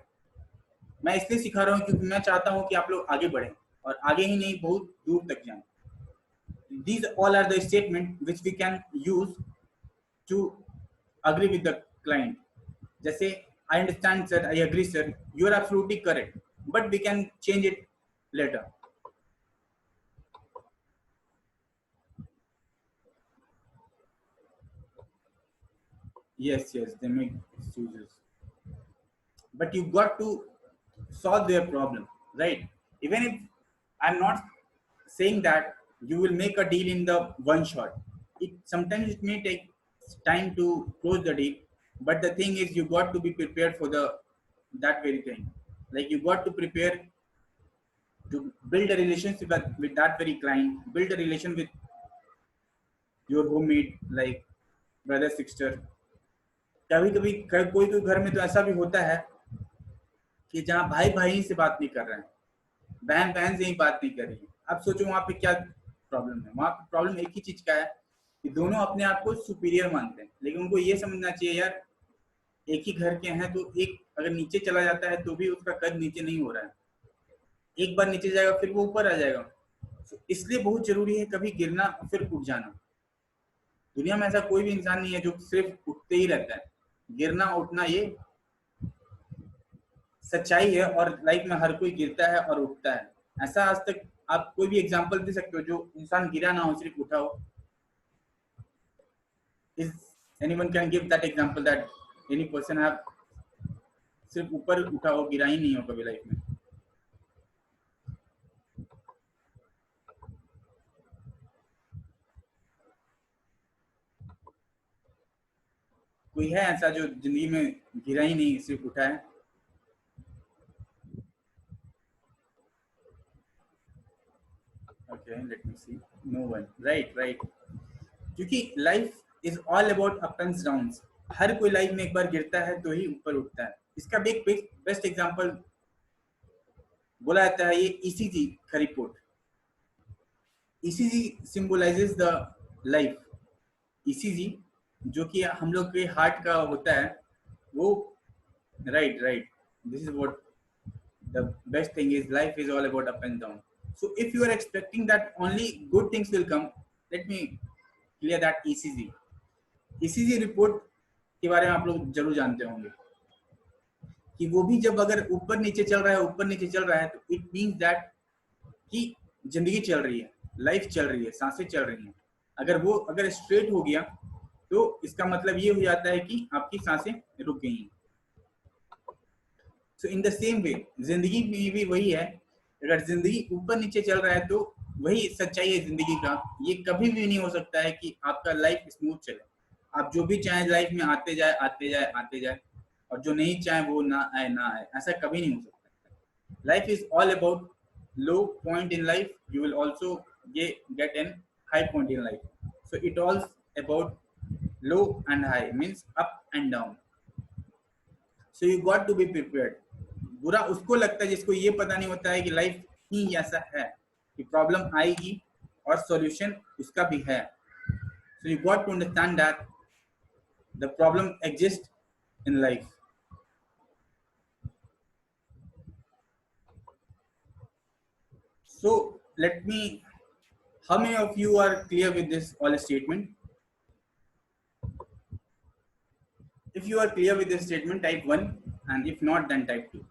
मैं इसलिए सिखा रहा हूँ क्योंकि मैं चाहता हूँ कि आप लोग आगे बढ़ें, और आगे ही नहीं बहुत दूर तक जाएं। These all are the statement which we can use to agree with the client. जैसे I understand sir, I agree sir, you are absolutely correct, but we can change it later. Yes, they make excuses, but you got to solve their problem, right? Even if I'm not saying that you will make a deal in the one shot, it sometimes it may take time to close the deal, but the thing is you got to be prepared for the that very thing. Like you got to prepare to build a relationship with that very client, build a relation with your homemade, like brother sister. कभी कभी कोई कोई घर में तो ऐसा भी होता है कि जहाँ भाई भाई से बात नहीं कर रहे हैं, बहन बहन से ही बात नहीं कर रही है। अब सोचो वहां पे क्या प्रॉब्लम है। वहां पे प्रॉब्लम एक ही चीज का है कि दोनों अपने आप को सुपीरियर मानते हैं, लेकिन उनको ये समझना चाहिए यार एक ही घर के हैं, तो एक अगर नीचे चला जाता है तो भी उसका कद नीचे नहीं हो रहा है, एक बार नीचे जाएगा फिर वो ऊपर आ जाएगा। तो इसलिए बहुत जरूरी है कभी गिरना और फिर उठ जाना। दुनिया में ऐसा कोई भी इंसान नहीं है जो सिर्फ उठते ही रहता है। गिरना उठना ये सच्चाई है, और लाइफ में हर कोई गिरता है और उठता है। ऐसा आज तक आप कोई भी एग्जांपल दे सकते हो जो इंसान गिरा ना हो, सिर्फ उठा हो? Is anyone can give that example that any person have सिर्फ ऊपर उठा हो, गिरा ही नहीं हो कभी लाइफ में? कोई है ऐसा जो जिंदगी में गिरा ही नहीं, सिर्फ उठा है? Okay, let me see. No one. Right. क्योंकि life is all about up and downs. हर कोई लाइफ में एक बार गिरता है तो ही ऊपर उठता है। इसका भी एक बेस्ट एग्जांपल बोला जाता है, ये ईसीजी का report. ECG symbolizes the life. ECG जो कि हम लोग के हार्ट का होता है वो, right, this is what the best thing is life is all about up and down. So if you are expecting that only good things will come, let me clear that ECG report के बारे में आप लोग जरूर जानते होंगे। कि वो भी जब अगर ऊपर नीचे चल रहा है, ऊपर नीचे चल रहा है, तो इट मीन्स दैट कि जिंदगी चल रही है, लाइफ चल रही है, सांसें चल रही हैं। अगर स्ट्रेट हो गया तो इसका मतलब ये हो जाता है कि आपकी सांसें रुक गई हैं। सो इन द सेम वे जिंदगी में भी वही है, अगर जिंदगी ऊपर नीचे चल रहा है तो वही सच्चाई है जिंदगी का। ये कभी भी नहीं हो सकता है कि आपका लाइफ स्मूथ चले। आप जो भी चाहें लाइफ में आते जाए आते जाए आते जाए, और जो नहीं चाहे वो ना आए ना आए, ऐसा कभी नहीं हो सकता। Life is all about low point in life, you will also get an high point in life. So it all about low and high, means up and down. So you got to be prepared. बुरा उसको लगता है जिसको ये पता नहीं होता है कि लाइफ ही ऐसा है कि प्रॉब्लम आएगी और सॉल्यूशन उसका भी है. So you got to understand that the problem exists in life. So let me, how many of you are clear with this all statement? If you are clear with this statement, type 1, and if not, then type 2.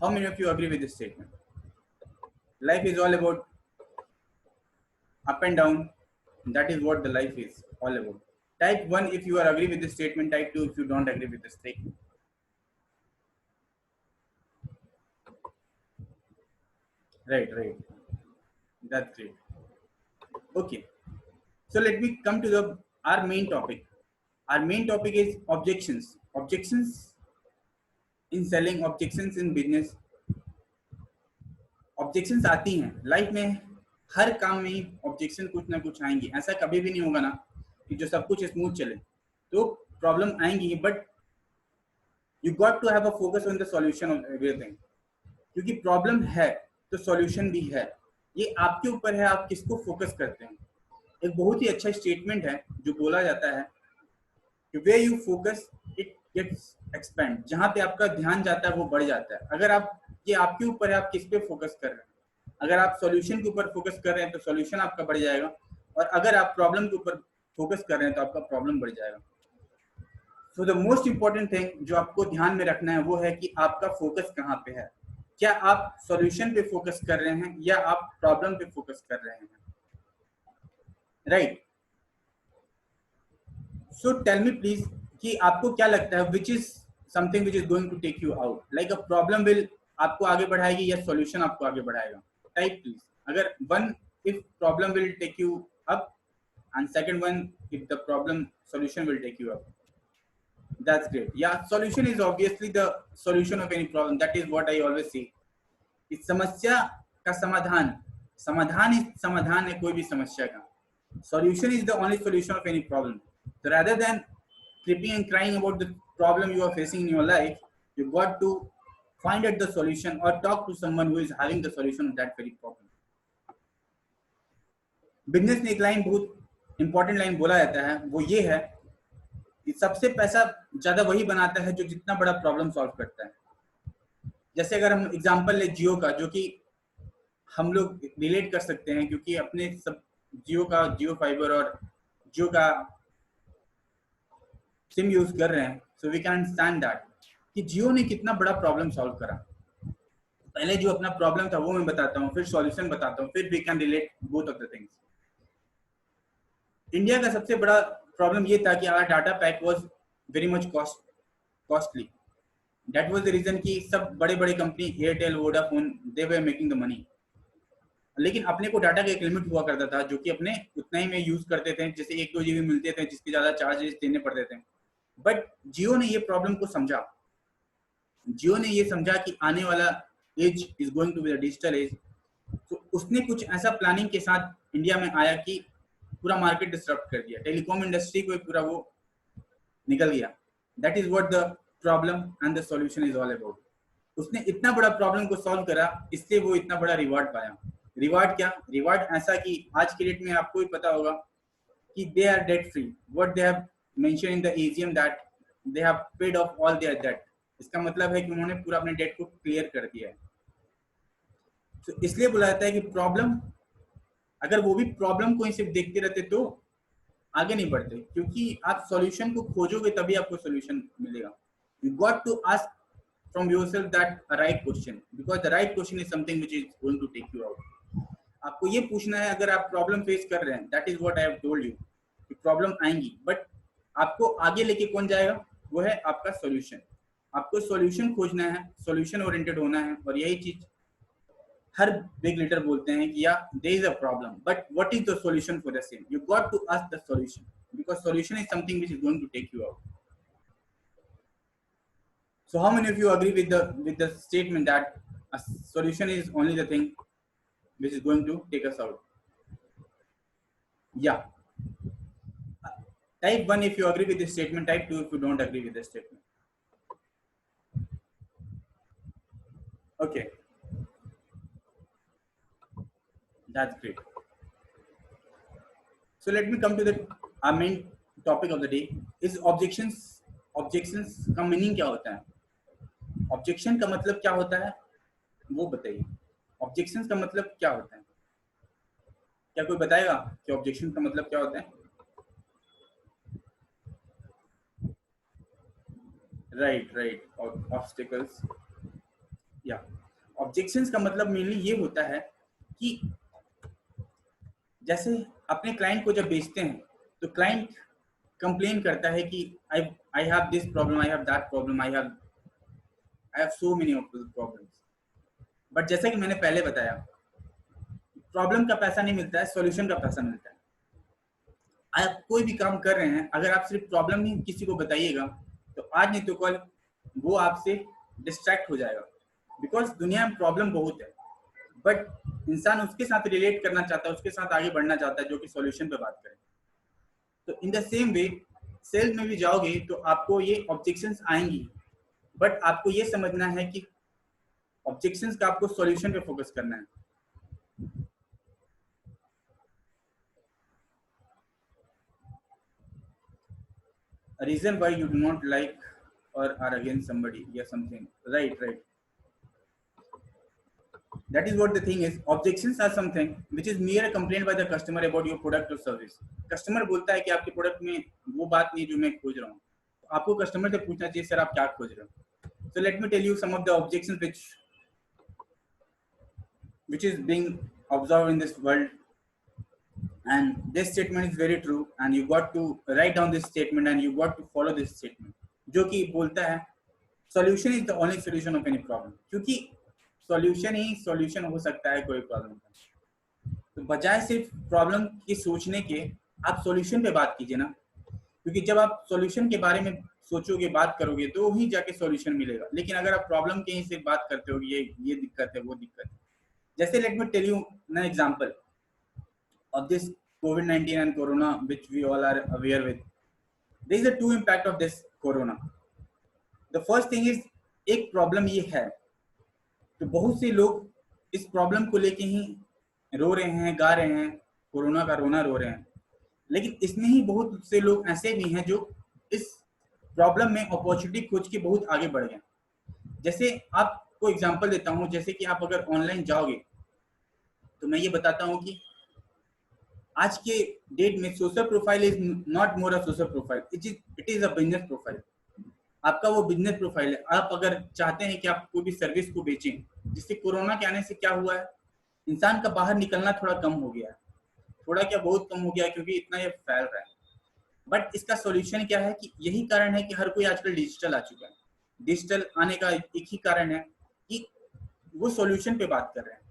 How many of you agree with this statement? Life is all about up and down. That is what the life is all about. Type 1 if you are agree with this statement, type 2 if you don't agree with this statement. Right. That's great. Okay. So let me come to our main topic. Our main topic is objections. Objections in selling, objections in business. Objections आती हैं लाइफ में, हर काम में ही ऑब्जेक्शन कुछ ना कुछ आएंगी. ऐसा कभी भी नहीं होगा ना कि जो सब कुछ स्मूथ चले, तो प्रॉब्लम आएंगी. But you got to have a focus on the solution of everything, क्योंकि प्रॉब्लम है तो सॉल्यूशन भी है. ये आपके ऊपर है, आप किसको फोकस करते हैं. एक बहुत ही अच्छा स्टेटमेंट है जो बोला जाता है कि where you focus it gets expand. जहां पे आपका ध्यान जाता है वो बढ़ जाता है. अगर आप, ये आपके ऊपर है आप किस पे फोकस कर रहे हैं. अगर आप सॉल्यूशन के ऊपर फोकस कर रहे हैं तो सॉल्यूशन आपका बढ़ जाएगा, और अगर आप प्रॉब्लम के ऊपर फोकस कर रहे हैं तो आपका प्रॉब्लम बढ़ जाएगा. So the most important thing जो आपको ध्यान में रखना है वो है कि आपका फोकस कहाँ पे है. क्या आप सॉल्यूशन पे फोकस कर रहे हैं या आप प्रॉब्लम पे फोकस कर रहे हैं. Right. So tell me please कि आपको क्या लगता है which is something which is going to take you out. Like a problem will आपको आगे बढ़ाएगी या सॉल्यूशन आपको आगे बढ़ाएगा. Type please. अगर one if problem will take you up, and second one if the problem solution will take you up. That's great. Yeah, solution is obviously the solution of any problem. That is what I always say. इस समस्या का समाधान, समाधान है कोई भी समस्या का. Solution is the only solution of any problem. So rather than creeping and crying about the problem you are facing in your life, you got to find out the solution or talk to someone who is having the solution of that very problem. Business में एक लाइन, बहुत इंपॉर्टेंट लाइन बोला जाता है, वो ये है कि सबसे पैसा ज्यादा वही बनाता है जो जितना बड़ा प्रॉब्लम सॉल्व करता है. जैसे अगर हम एग्जांपल ले जियो का, जो कि हम लोग रिलेट कर सकते हैं क्योंकि अपने सब जियो फाइबर और जियो का सिम यूज कर रहे हैं. So we can understand that कि जियो ने कितना बड़ा प्रॉब्लम सॉल्व करा. पहले जो अपना प्रॉब्लम था वो मैं बताता हूँ, फिर सॉल्यूशन बताता हूँ, फिर we can relate both of the things. India का सबसे बड़ा प्रॉब्लम ये था कि our data pack was very much costly. That was the reason कि सब बड़े बड़े company Airtel, Vodafone, they were making the money. लेकिन अपने को डाटा का एक लिमिट हुआ करता था जो कि अपने उतना ही में यूज करते थे, जैसे 1-2 जीबी मिलते थे जिसके ज्यादा चार्जेस देने पड़ते थे. बट जियो ने ये प्रॉब्लम को समझा. जियो ने ये समझा कि आने वाला age is going to be the digital age. तो उसने कुछ ऐसा प्लानिंग के साथ इंडिया में आया कि पूरा मार्केट डिस्टर्ब कर दिया. टेलीकॉम इंडस्ट्री को पूरा वो निकल गया. That is what the problem and the solution is all about. उसने इतना बड़ा प्रॉब्लम को सॉल्व करा, इसलिए वो इतना बड़ा रिवार्ड पाया. रिवार्ड क्या? रिवार्ड ऐसा कि आज के डेट में आपको भी पता होगा कि they are debt free. What they have mention in the AGM that they have paid off all their debt. इसका मतलब है कि उन्होंने पूरा अपने डेट को क्लियर कर दिया है. तो इसलिए बोला जाता है कि प्रॉब्लम, अगर वो भी प्रॉब्लम को ही सिर्फ देखते रहते तो आगे नहीं बढ़ते, क्योंकि आप सॉल्यूशन को खोजोगे तभी आपको सॉल्यूशन मिलेगा. You got to ask from yourself that a right question, because the right question is something which is going to take you out. आपको ये पूछना है, अगर आप प्रॉब्लम फेस कर रहे हैं, that is what I have told you, कि प्रॉब्लम आएंगी, बट आपको आगे लेके कौन जाएगा, वो है आपका सॉल्यूशन। आपको सॉल्यूशन खोजना है, सॉल्यूशन ओरिएंटेड होना है, और यही चीज हर बिग लीडर बोलते हैं कि yeah there is a problem but what is the solution for the same. You got to ask the solution, because solution is something which is going to take you out. So how many of you agree with the statement that a solution is only the thing which is going to take us out? Yeah. Type 1 if you agree with this statement, type 2 if you don't agree with this statement. Okay. That's great. So let me come to the our main topic of the day is objections. Objections का मीनिंग क्या होता है? ऑब्जेक्शन का मतलब क्या होता है वो बताइए। ऑब्जेक्शंस का मतलब क्या होता है? क्या कोई बताएगा कि ऑब्जेक्शन का मतलब क्या होता है? Right obstacles. या ऑब्जेक्शंस का मतलब मेनली ये होता है कि जैसे अपने क्लाइंट को जब बेचते हैं तो क्लाइंट कंप्लेन करता है कि I have this problem, I have that problem, I have so many problems. But जैसा कि मैंने पहले बताया, प्रॉब्लम का पैसा नहीं मिलता है, सॉल्यूशन का पैसा मिलता है। आप कोई भी काम कर रहे हैं, अगर आप सिर्फ प्रॉब्लम ही किसी को बताइएगा तो आज नहीं तो कल वो आपसे डिस्ट्रैक्ट हो जाएगा, बिकॉज दुनिया में प्रॉब्लम बहुत है, बट इंसान उसके साथ रिलेट करना चाहता है, उसके साथ आगे बढ़ना चाहता है जो कि सॉल्यूशन पे बात करें। तो in the same way sales में भी जाओगे तो आपको ये ऑब्जेक्शंस आएंगी, बट आपको ये समझना है कि ऑब्जेक्शंस का आपको सॉल्यूशन पे फोकस करना है। A reason why you do not like or are against somebody, yeah, something, right. That is what the thing is. Objections are something which is mere a complaint by the customer about your product or service. Customer बोलता है कि आपके प्रोडक्ट में वो बात नहीं जो मैं खोज रहा हूँ, तो आपको कस्टमर से पूछना चाहिए सर आप क्या खोज रहे हो। So let me tell you some of the objections which is being observed in this world, and this statement is very true, and you got to write down this statement and you got to follow this statement, जो कि बोलता है solution is the only solution of any problem, क्योंकि सॉल्यूशन ही सॉल्यूशन हो सकता है कोई प्रॉब्लम का। तो बजाय सिर्फ प्रॉब्लम की सोचने के आप सॉल्यूशन पे बात कीजिए ना, क्योंकि जब आप सॉल्यूशन के बारे में सोचोगे, बात करोगे, तो ही जाके सॉल्यूशन मिलेगा। लेकिन अगर आप प्रॉब्लम के ही सिर्फ बात करते हो ये दिक्कत है, वो दिक्कत है, जैसे let me tell you an example of this COVID-19 and corona which we all are aware with. There is a two impact of this corona. The first thing is एक प्रॉब्लम ये है तो बहुत से लोग इस प्रॉब्लम को लेके ही रो रहे हैं, गा रहे हैं, कोरोना का रोना रो रहे हैं। लेकिन इसमें ही बहुत से लोग ऐसे भी हैं जो इस प्रॉब्लम में अपॉर्चुनिटी खोज के बहुत आगे बढ़ गए। जैसे आपको एग्जांपल देता हूं, जैसे कि आप अगर ऑनलाइन जाओगे तो मैं ये बताता हूं कि आज के डेट में social profile is not more a social profile, it is a business profile. आपका वो बिजनेस प्रोफाइल है। आप अगर चाहते हैं कि आप कोई भी सर्विस को बेचें, जिससे कोरोना के आने से क्या हुआ है, इंसान का बाहर निकलना थोड़ा कम हो गया है, थोड़ा क्या बहुत कम हो गया है, क्योंकि इतना ये फैल रहा है। बट इसका सॉल्यूशन क्या है कि यही कारण है कि हर कोई आजकल डिजिटल आ चुका है। डिजिटल आने का एक ही कारण है कि वो सॉल्यूशन पे बात कर रहे हैं,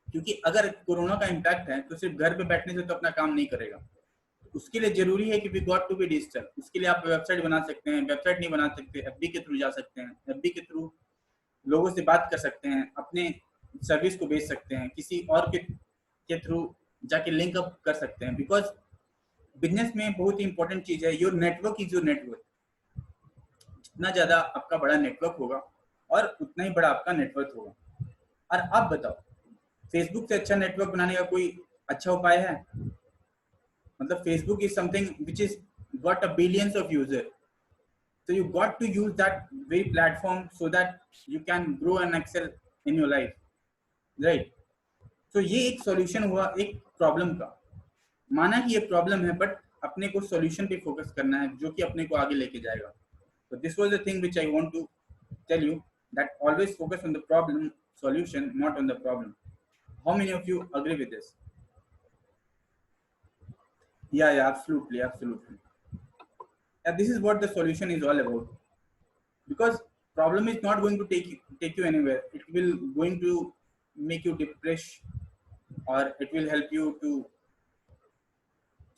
क्योंकि अगर कोरोना का इम्पैक्ट है तो सिर्फ घर पे बैठने से तो अपना काम नहीं करेगा। उसके लिए जरूरी है कि we got to be digital. उसके लिए आप वेबसाइट बना सकते हैं, वेबसाइट नहीं बना सकते एफबी के थ्रू जा सकते हैं, एफबी के थ्रू लोगों से बात कर सकते हैं, अपने सर्विस को बेच सकते हैं, किसी और के थ्रू जाके लिंक अप कर सकते हैं। बिकॉज बिजनेस में बहुत ही इंपॉर्टेंट चीज है, your network is your network. जितना ज्यादा आपका बड़ा नेटवर्क होगा और उतना ही बड़ा आपका नेटवर्क होगा। और आप बताओ, फेसबुक से अच्छा नेटवर्क बनाने का कोई अच्छा उपाय है? मतलब Facebook is something which is got a billions of user, so you got to use that very platform so that you can grow and excel in your life, right? so ये एक सॉल्यूशन हुआ एक प्रॉब्लम का। माना कि ये प्रॉब्लम है, बट अपने को सॉल्यूशन पे फोकस करना है जो कि अपने को आगे लेके जाएगा। So this was the thing which I want to tell you, that always focus on the problem solution, not on the problem. How many of you agree with this? Yeah, absolutely, absolutely. Yeah, this is what the solution is all about. Because problem is not going to take you anywhere. It will going to make you depressed, or it will help you to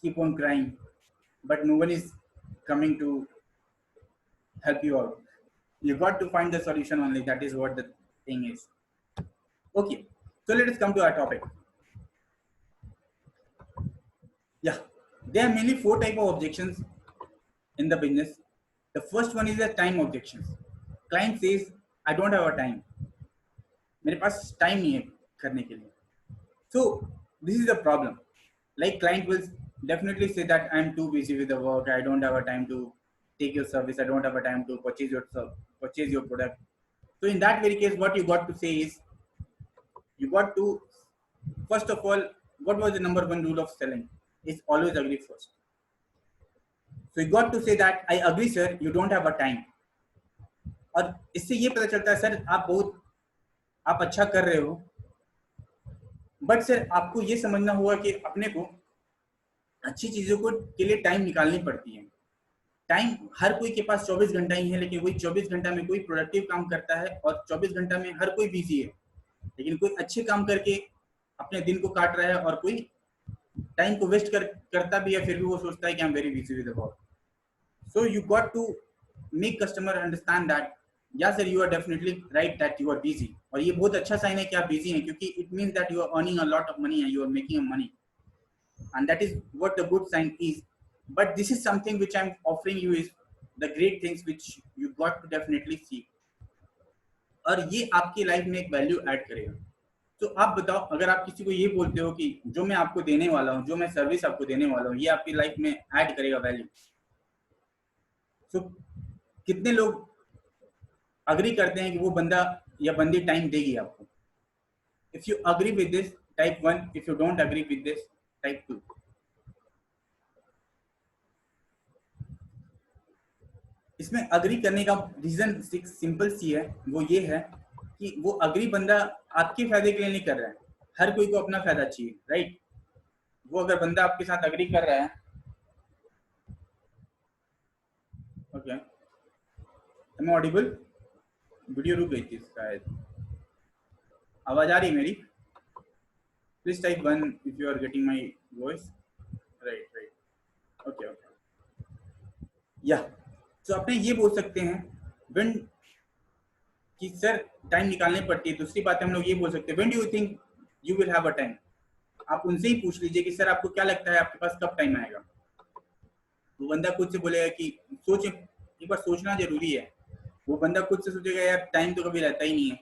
keep on crying. But no one is coming to help you out. You got to find the solution only. That is what the thing is. Okay, so let us come to our topic. Yeah, there are mainly four type of objections in the business. The first one is the time objections. Client says, I don't have a time. मेरे पास टाइम नहीं है करने के लिए. So this is the problem. Like client will definitely say that I'm too busy with the work. I don't have a time to take your service. I don't have a time to purchase your product. So in that very case, what you got to say is, you got to, first of all, what was the number one rule of selling? Is always agree first. So you got to say that I agree, sir. You don't have a time. और इससे ये पता चलता है सर आप अच्छा कर रहे हो, बट सर आपको ये समझना होगा कि अपने को अच्छी चीजों को के लिए टाइम निकालनी पड़ती है. टाइम हर कोई के पास 24 घंटा ही है, लेकिन वही 24 घंटा में कोई प्रोडक्टिव काम करता है और 24 घंटा में हर कोई बिजी है, लेकिन कोई अच्छे काम करके अपने दिन को काट रहा है और कोई टाइम को वेस्ट करता भी है, फिर भी वो सोचता है कि I am very busy with the work. So you got to make customer understand that या sir you are definitely right that you are busy. और ये बहुत अच्छा साइन है कि आप बिजी हैं, क्योंकि it means that you are earning a lot of money and you are making a money, and that is what the good sign is. But this is something which I'm offering you is the great things which you got to definitely see, और ये आपकी लाइफ में एक वैल्यू ऐड करेगा. तो आप बताओ, अगर आप किसी को ये बोलते हो कि जो मैं आपको देने वाला हूँ, जो मैं सर्विस आपको देने वाला हूँ, ये आपकी लाइफ में ऐड करेगा वैल्यू, तो कितने लोग अग्री करते हैं कि वो बंदा या बंदी टाइम देगी आपको? If you agree with this, type 1. If you don't agree with this, type 2. इसमें अग्री करने का रीजन सिंपल सी है, वो ये है कि वो अग्री बंदा आपके फायदे के लिए नहीं कर रहा है. हर कोई को अपना फायदा चाहिए, राइट? वो अगर बंदा आपके साथ अग्री कर रहा है, okay, am I audible? Video रुक गई थी शायद. आवाज आ रही है मेरी? Please type 1 if you are getting my voice. Right. Okay. या तो अपने ये बोल सकते हैं व्हेन कि सर टाइम निकालनी पड़ती है. दूसरी बात हम लोग ये बोल सकते हैं, when do you think you will have a time? आप उनसे ही पूछ लीजिए कि सर आपको क्या लगता है आपके पास कब टाइम आएगा. वो बंदा खुद से बोलेगा कि सोचे, एक बार सोचना जरूरी है. वो बंदा खुद से सोचेगा यार टाइम तो कभी रहता ही नहीं है,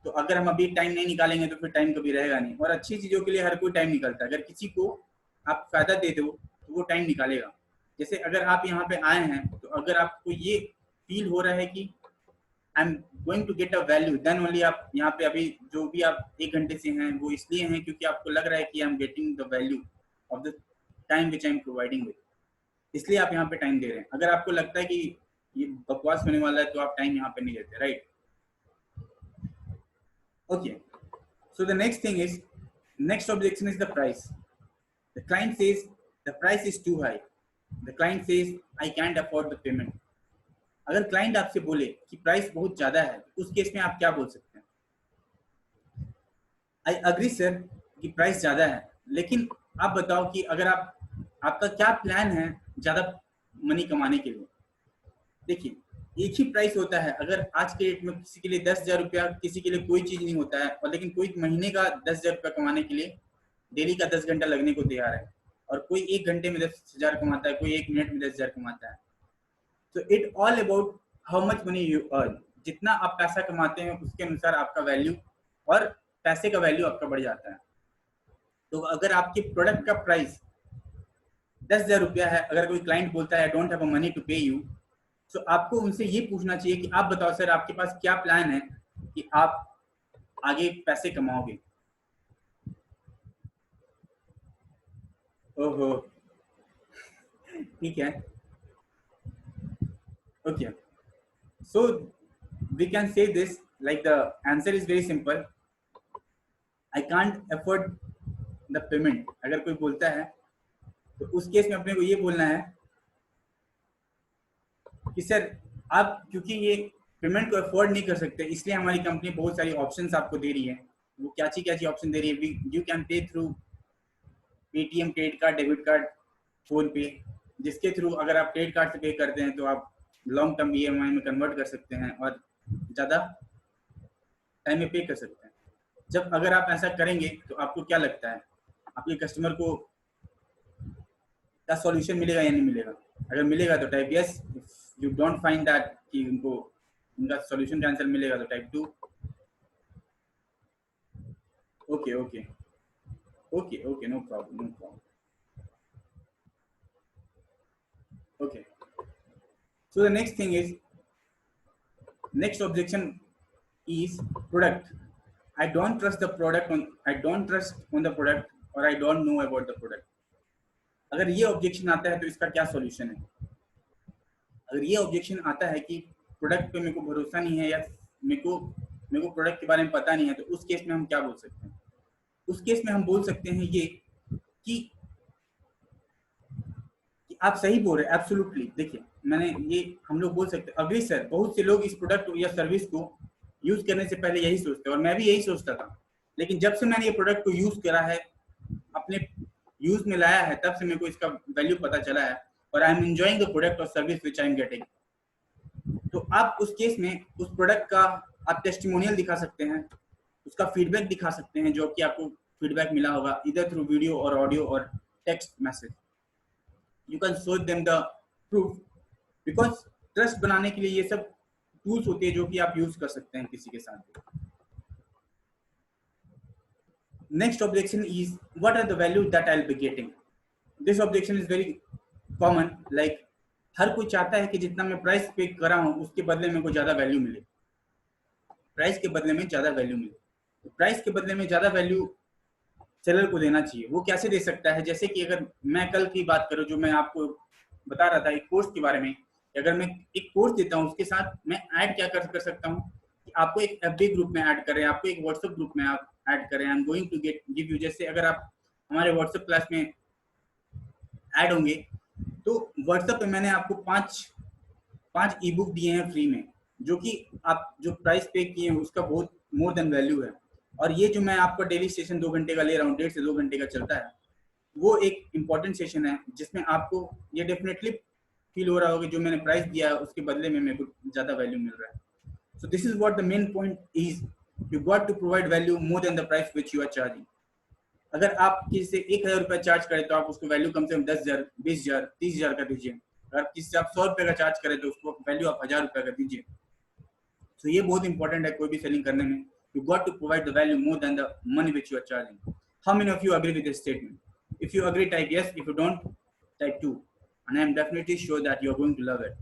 तो अगर हम अभी टाइम नहीं निकालेंगे तो फिर टाइम कभी रहेगा नहीं. और अच्छी चीजों के लिए हर कोई टाइम निकालता है. अगर किसी को आप फायदा दे दो तो वो टाइम निकालेगा. जैसे अगर आप यहाँ पे आए हैं, तो अगर आपको ये फील हो रहा है कि I am going to get a value, then only आप यहाँ पे अभी जो भी आप 1 घंटे से हैं वो इसलिए हैं क्योंकि आपको लग रहा है कि I am getting the value of the time which I am providing with, इसलिए आप यहाँ पे टाइम दे रहे हैं. अगर आपको लगता है कि ये बकवास होने वाला है तो आप टाइम यहाँ पे नहीं देते, right? Okay. So the next thing is, next objection is the price. The client says the price is too high. The client says I can't afford the payment. अगर क्लाइंट आपसे बोले कि प्राइस बहुत ज्यादा है, उस केस में आप क्या बोल सकते हैं? आई अग्री सर कि प्राइस ज्यादा है, लेकिन आप बताओ कि अगर आपका क्या प्लान है ज्यादा मनी कमाने के लिए? देखिए, एक ही प्राइस होता है. अगर आज के डेट में किसी के लिए 10,000 रुपया किसी के लिए कोई चीज नहीं होता है, और लेकिन कोई महीने का 10,000 रुपया कमाने के लिए डेली का 10 घंटा लगने को तैयार है, और कोई 1 घंटे में 10,000 कमाता है, कोई 1 मिनट में 10,000 कमाता है. तो it all about how much money you earn. जितना आप पैसा कमाते हैं उसके अनुसार आपका वैल्यू और पैसे का वैल्यू आपका बढ़ जाता है. तो अगर आपके प्रोडक्ट का प्राइस 10,000 रुपया है, अगर कोई क्लाइंट बोलता है डोंट हैव मनी टू पे यू, तो आपको उनसे ये पूछना चाहिए कि आप बताओ सर आपके पास क्या प्लान है कि आप आगे पैसे कमाओगे. ओहो, ठीक है. Okay, so we can say this like the answer is very simple. I can't afford the payment. अगर कोई बोलता है तो उस केस में अपने को ये बोलना है कि सर आप क्योंकि ये पेमेंट को अफोर्ड नहीं कर सकते, इसलिए हमारी कंपनी बहुत सारी ऑप्शंस आपको दे रही है। वो क्या ची ऑप्शन दे रही है? You can pay through Paytm, credit card, debit card, phone पे, जिसके थ्रू अगर आप क्रेडिट कार्ड से पे करते हैं तो आप लॉन्ग टर्म ईएमआई में कन्वर्ट कर सकते हैं और ज़्यादा टाइम में पे कर सकते हैं। जब अगर आप ऐसा करेंगे तो आपको क्या लगता है आपके कस्टमर को क्या सॉल्यूशन मिलेगा या नहीं मिलेगा? अगर मिलेगा तो type yes, you don't find that कि उनको उनका सॉल्यूशन का आंसर मिलेगा तो type 2। Okay okay okay okay, no problem no problem. Okay, so the next thing is, next objection is product. I don't trust the product on the product, or I don't know about the product. अगर ये ऑब्जेक्शन आता है तो इसका क्या सॉल्यूशन है? अगर ये ऑब्जेक्शन आता है कि प्रोडक्ट पे मेरे को भरोसा नहीं है या मेरे को प्रोडक्ट के बारे में पता नहीं है, तो उस केस में हम क्या बोल सकते हैं? उस केस में हम बोल सकते हैं ये कि आप सही बोल रहे हैं, एब्सोल्युटली। देखिए मैंने ये हम लोग बोल सकते हैं अग्री सर, बहुत से लोग इस प्रोडक्ट या सर्विस को यूज करने से पहले यही सोचते हैं और मैं भी यही सोचता था, लेकिन जब से मैंने ये प्रोडक्ट को यूज करा है, अपने यूज में लाया है, तब से मेरे को इसका वैल्यू पता चला है और I am enjoying the product और service which I am getting. तो आप उस केस में उस प्रोडक्ट का आप टेस्टिमोनियल दिखा सकते हैं, उसका फीडबैक दिखा सकते हैं, जो कि आपको फीडबैक मिला होगा इधर थ्रू वीडियो और ऑडियो और text message. You can show them the proof, because trust बनाने के लिए ये सब टूल्स होते हैं जो कि आप यूज कर सकते हैं किसी के साथ। Next objection is what are the value that I will be getting. This objection is very common, like हर कोई चाहता है कि जितना मैं प्राइस पे करा हूं उसके बदले में कोई ज्यादा वैल्यू मिले, प्राइस के बदले में ज्यादा वैल्यू मिले। तो प्राइस के बदले में ज्यादा वैल्यू सेलर को देना चाहिए। वो कैसे दे सकता है? जैसे कि अगर मैं कल की बात करूं, जो मैं आपको बता रहा था एक कोर्स के बारे में, अगर मैं एक कोर्स देता हूं उसके साथ मैं ऐड क्या कर सकता हूं कि आपको एक एफबी ग्रुप में ऐड करें, आपको एक व्हाट्सएप ग्रुप में आप ऐड करें, I am going to give you. जैसे अगर आप हमारे व्हाट्सएप क्लास में ऐड होंगे तो व्हाट्सएप पे मैंने आपको पांच ई बुक दिए हैं फ्री में, जो कि आप जो प्राइस पे किए हैं उसका बहुत मोर देन वैल्यू है। और ये जो मैं आपका डेली सेशन 2 घंटे का ले रहा हूँ, 1.5 से 2 घंटे का चलता है, वो एक इम्पॉर्टेंट सेशन है जिसमें आपको ये डेफिनेटली फील हो रहा होगा जो मैंने प्राइस दिया है उसके बदले में मेरे को ज्यादा वैल्यू मिल रहा है। So this is what the main point is, you got to provide value more than the price which you are charging. अगर आप किसी से 1000 रुपया चार्ज करें तो आप उसको वैल्यू कम से कम 10,000, 20,000, 30,000 का दीजिए। अगर किसी से आप 100 रुपये का चार्ज करें तो उसको वैल्यू आप 1000 रुपये का दीजिए। तो ये बहुत इंपॉर्टेंट है कोई भी सेलिंग करने में। You got to provide the value more than the money which you are charging. How many of you agree with this statement? If you agree, type yes. If you don't, type 2. And I am definitely sure that you are going to love it.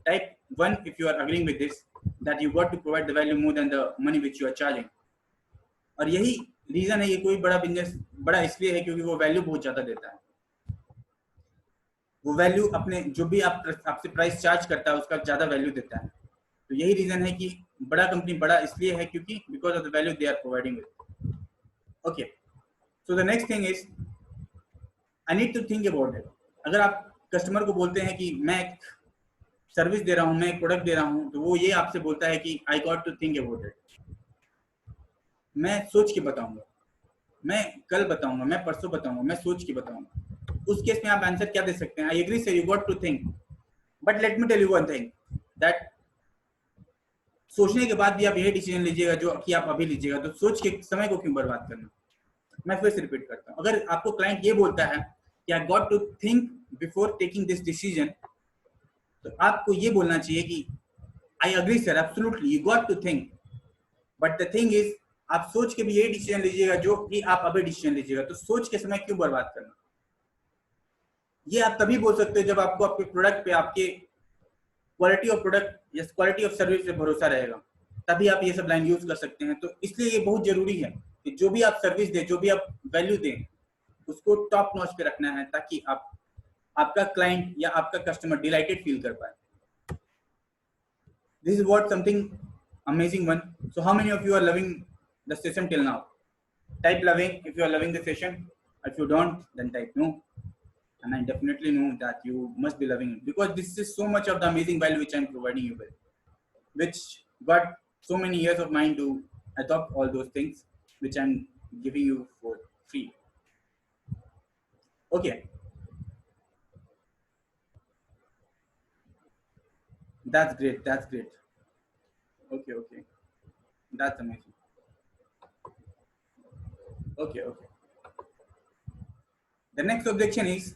Type 1 if you are agreeing with this, that you got to provide the value more than the money which you are charging. और यही रीजन है ये कोई बड़ा बिजनेस बड़ा इसलिए है क्योंकि वो वैल्यू बहुत ज्यादा देता है। वो वैल्यू अपने जो भी आपसे प्राइस चार्ज करता है उसका ज्यादा वैल्यू देता है। तो यही रीजन है कि बड़ा कंपनी बड़ा इसलिए है क्योंकि because of the value they are providing with. Okay, so the next thing is I need to think about it. अगर आप कस्टमर को बोलते हैं कि मैं एक सर्विस दे रहा हूं, मैं एक प्रोडक्ट दे रहा हूं, तो वो ये आपसे बोलता है कि I got to think about it, मैं सोच के बताऊंगा, मैं कल बताऊंगा, मैं परसों बताऊंगा, मैं सोच के बताऊंगा। उस केस में आप आंसर क्या दे सकते हैं? I agree sir, you got to think, but let me tell you one thing, that सोचने के बाद भी आप यही डिसीजन लीजिएगा जो कि आप अभी लीजिएगा, तो सोच के समय को क्यों बर्बाद करना। मैं फिर से रिपीट करता हूँ, अगर आपको क्लाइंट ये बोलता है कि I got to think before taking this decision, तो आपको ये बोलना चाहिए कि I agree sir, absolutely you got to think, but the thing is आप सोच के भी यही डिसीजन लीजिएगा जो कि आप अभी डिसीजन लीजिएगा। तो सोच के समय क्यों बर्बाद करना। ये आप तभी बोल सकते हो जब आपको आपके प्रोडक्ट पे आपके क्वालिटी ऑफ प्रोडक्ट या क्वालिटी ऑफ सर्विस पे भरोसा रहेगा, तभी आप ये सब लाइन यूज कर सकते हैं। तो इसलिए ये बहुत जरूरी है कि जो भी आप सर्विस दें, जो भी आप वैल्यू दें, उसको टॉप नॉच पे रखना है ताकि आप आपका क्लाइंट या आपका कस्टमर डिलाइटेड फील कर पाए। This is what something amazing one. So how many of you are loving the session till now? Type loving if you are loving the session. If you don't, then type no. And I definitely know that you must be loving it, because this is so much of the amazing value which I'm providing you with, which got so many years of mine to adopt all those things which I'm giving you for free. Okay, that's great. That's great. Okay, okay, that's amazing. Okay, okay. The next objection is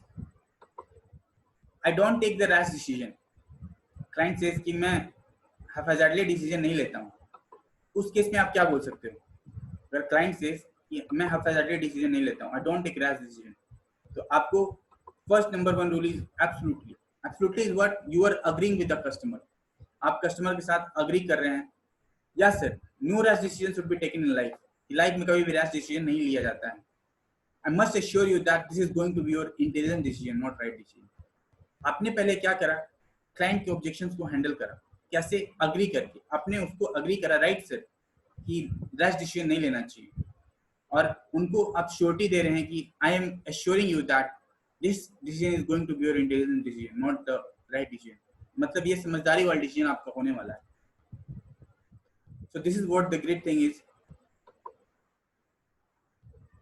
I don't take the rash decision. Client says कि मैं हैफाजर्डली डिसीजन नहीं लेता हूँ, उस केस में आप क्या बोल सकते हो? अगर क्लाइंट सेज कि मैं हैफाजर्डली डिसीजन नहीं लेता हूँ, I don't take rash decision, तो आपको first number one rule is absolutely. Absolutely is what you are agreeing with the customer. आप कस्टमर के साथ अग्री कर रहे हैं, yes sir, no rash decision should be taken in life. Life में कभी भी रैश डिसीजन नहीं लिया जाता है. I must assure you that this is going to be your intelligent decision, not right decision. आपने पहले क्या करा? क्लाइंट के ऑब्जेक्शंस को हैंडल करा. कैसे? अग्री करके. आपने उसको अग्री करा, राइट सर, कि रैश डिसीजन नहीं लेना चाहिए, और उनको आप श्योरिटी दे रहे हैं कि I am assuring you that this decision is going to be your intelligent decision, not the right decision. मतलब ये समझदारी वाला डिसीजन आपका होने वाला है. So this is what the great thing is.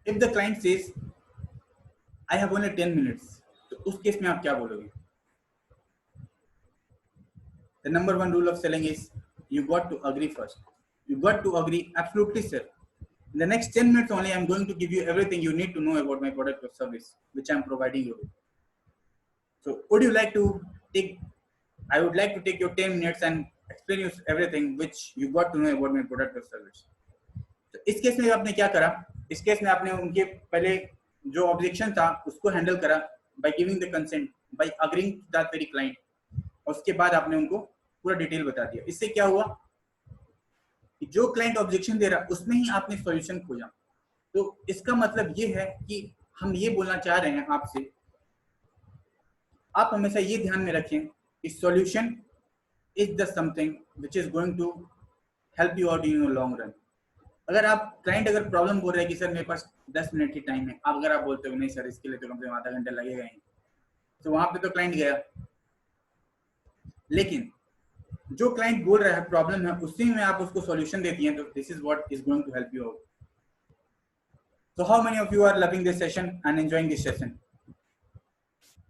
If the client says I have only 10 minutes, तो उस केस में आप क्या बोलोगे? The number one rule of selling is you got to agree first. You got to agree, absolutely, sir. In the next 10 minutes only, I'm going to give you everything you need to know about my product or service, which I'm providing you with. So, would you like to take? I would like to take your 10 minutes and explain you everything which you got to know about my product or service. तो इस केस में आपने क्या करा? इस केस में आपने उनके पहले जो ऑब्जेक्शन था उसको हैंडल करा by giving the consent, by agreeing to that very client. और उसके बाद आपने उनको पूरा डिटेल बता दिया. इससे क्या हुआ कि जो क्लाइंट ऑब्जेक्शन दे रहा उसमें ही आपने सॉल्यूशन खोजा. तो इसका मतलब ये है कि हम ये बोलना चाह रहे हैं आपसे, आप हमेशा ये ध्यान में रखें कि solution is the something which is going to help you out in long run. अगर आप क्लाइंट अगर प्रॉब्लम बोल रहे हैं कि सर मेरे पास 10 मिनट ही टाइम है, आप अगर आप बोलते हो नहीं सर इसके लिए तो कम से कम आधा घंटा लगेगा ही, तो वहां पे तो क्लाइंट गया. लेकिन जो क्लाइंट बोल रहा है प्रॉब्लम है, उसी में आप उसको सॉल्यूशन देती हैं, तो this is what is going to help you out. So how many of you are loving this session and enjoying this session?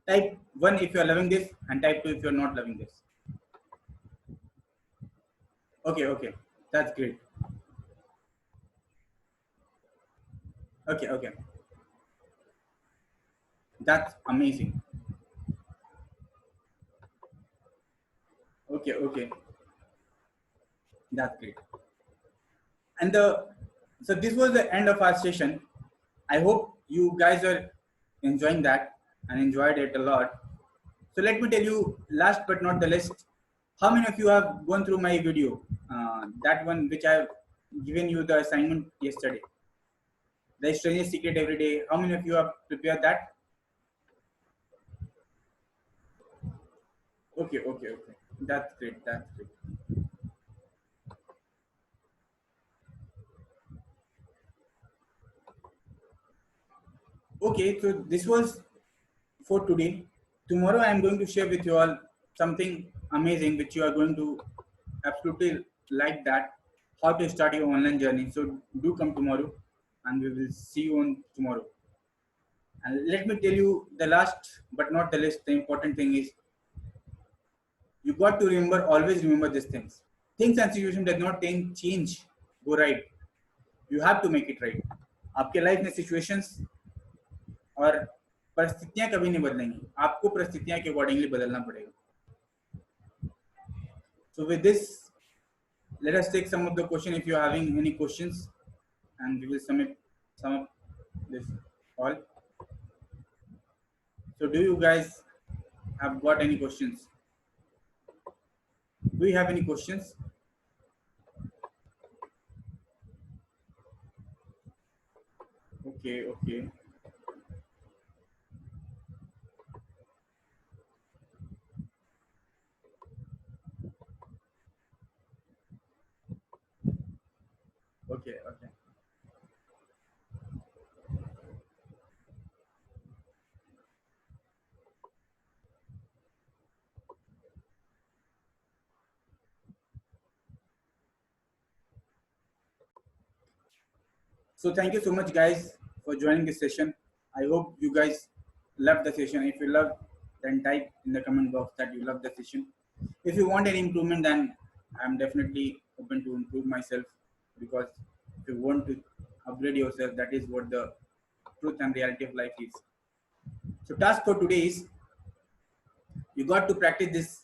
Type 1 if you are loving this and type 2 if you are not loving this. Okay, okay, that's great. Okay, okay, that's amazing. Okay, okay, that's great. And so this was the end of our session. I hope you guys are enjoying that and enjoyed it a lot. So let me tell you, last but not the least, how many of you have gone through my video, that one which I have given you the assignment yesterday, the strangest secret every day? How many of you have prepared that? Okay, okay, okay, that's great, that's great. Okay, so this was for today. Tomorrow I am going to share with you all something amazing which you are going to absolutely like, that how to start your online journey. So do come tomorrow and we will see you on tomorrow. And let me tell you the last but not the least, the important thing is you got to remember, always remember these things. Things and situations does not change, go right. You have to make it right. आपके लाइफ में सिचुएशंस और परिस्थितियां कभी नहीं बदलेंगी, आपको परिस्थितियां के अकॉर्डिंगली बदलना पड़ेगा. So with this, let us take some of the question if you are having any questions, and we will submit some of this all. So do you guys have got any questions? Do you have any questions? Okay, okay. So thank you so much, guys, for joining this session. I hope you guys loved the session. If you love, then type in the comment box that you love the session. If you want any improvement, then I'm definitely open to improve myself, because if you want to upgrade yourself, that is what the truth and reality of life is. So task for today is, you got to practice this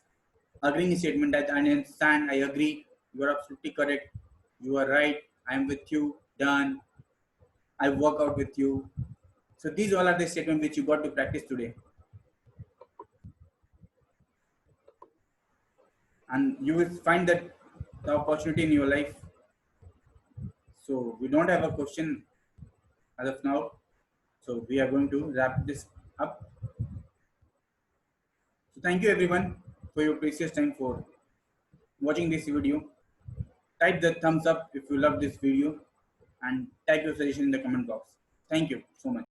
agreeing statement that I understand, I agree, you are absolutely correct, you are right, I am with you, done, I work out with you. So these all are the statements which you got to practice today. And you will find that the opportunity in your life. So we don't have a question as of now. So we are going to wrap this up. So thank you everyone for your precious time for watching this video. Type the thumbs up if you love this video and type your suggestion in the comment box. Thank you so much.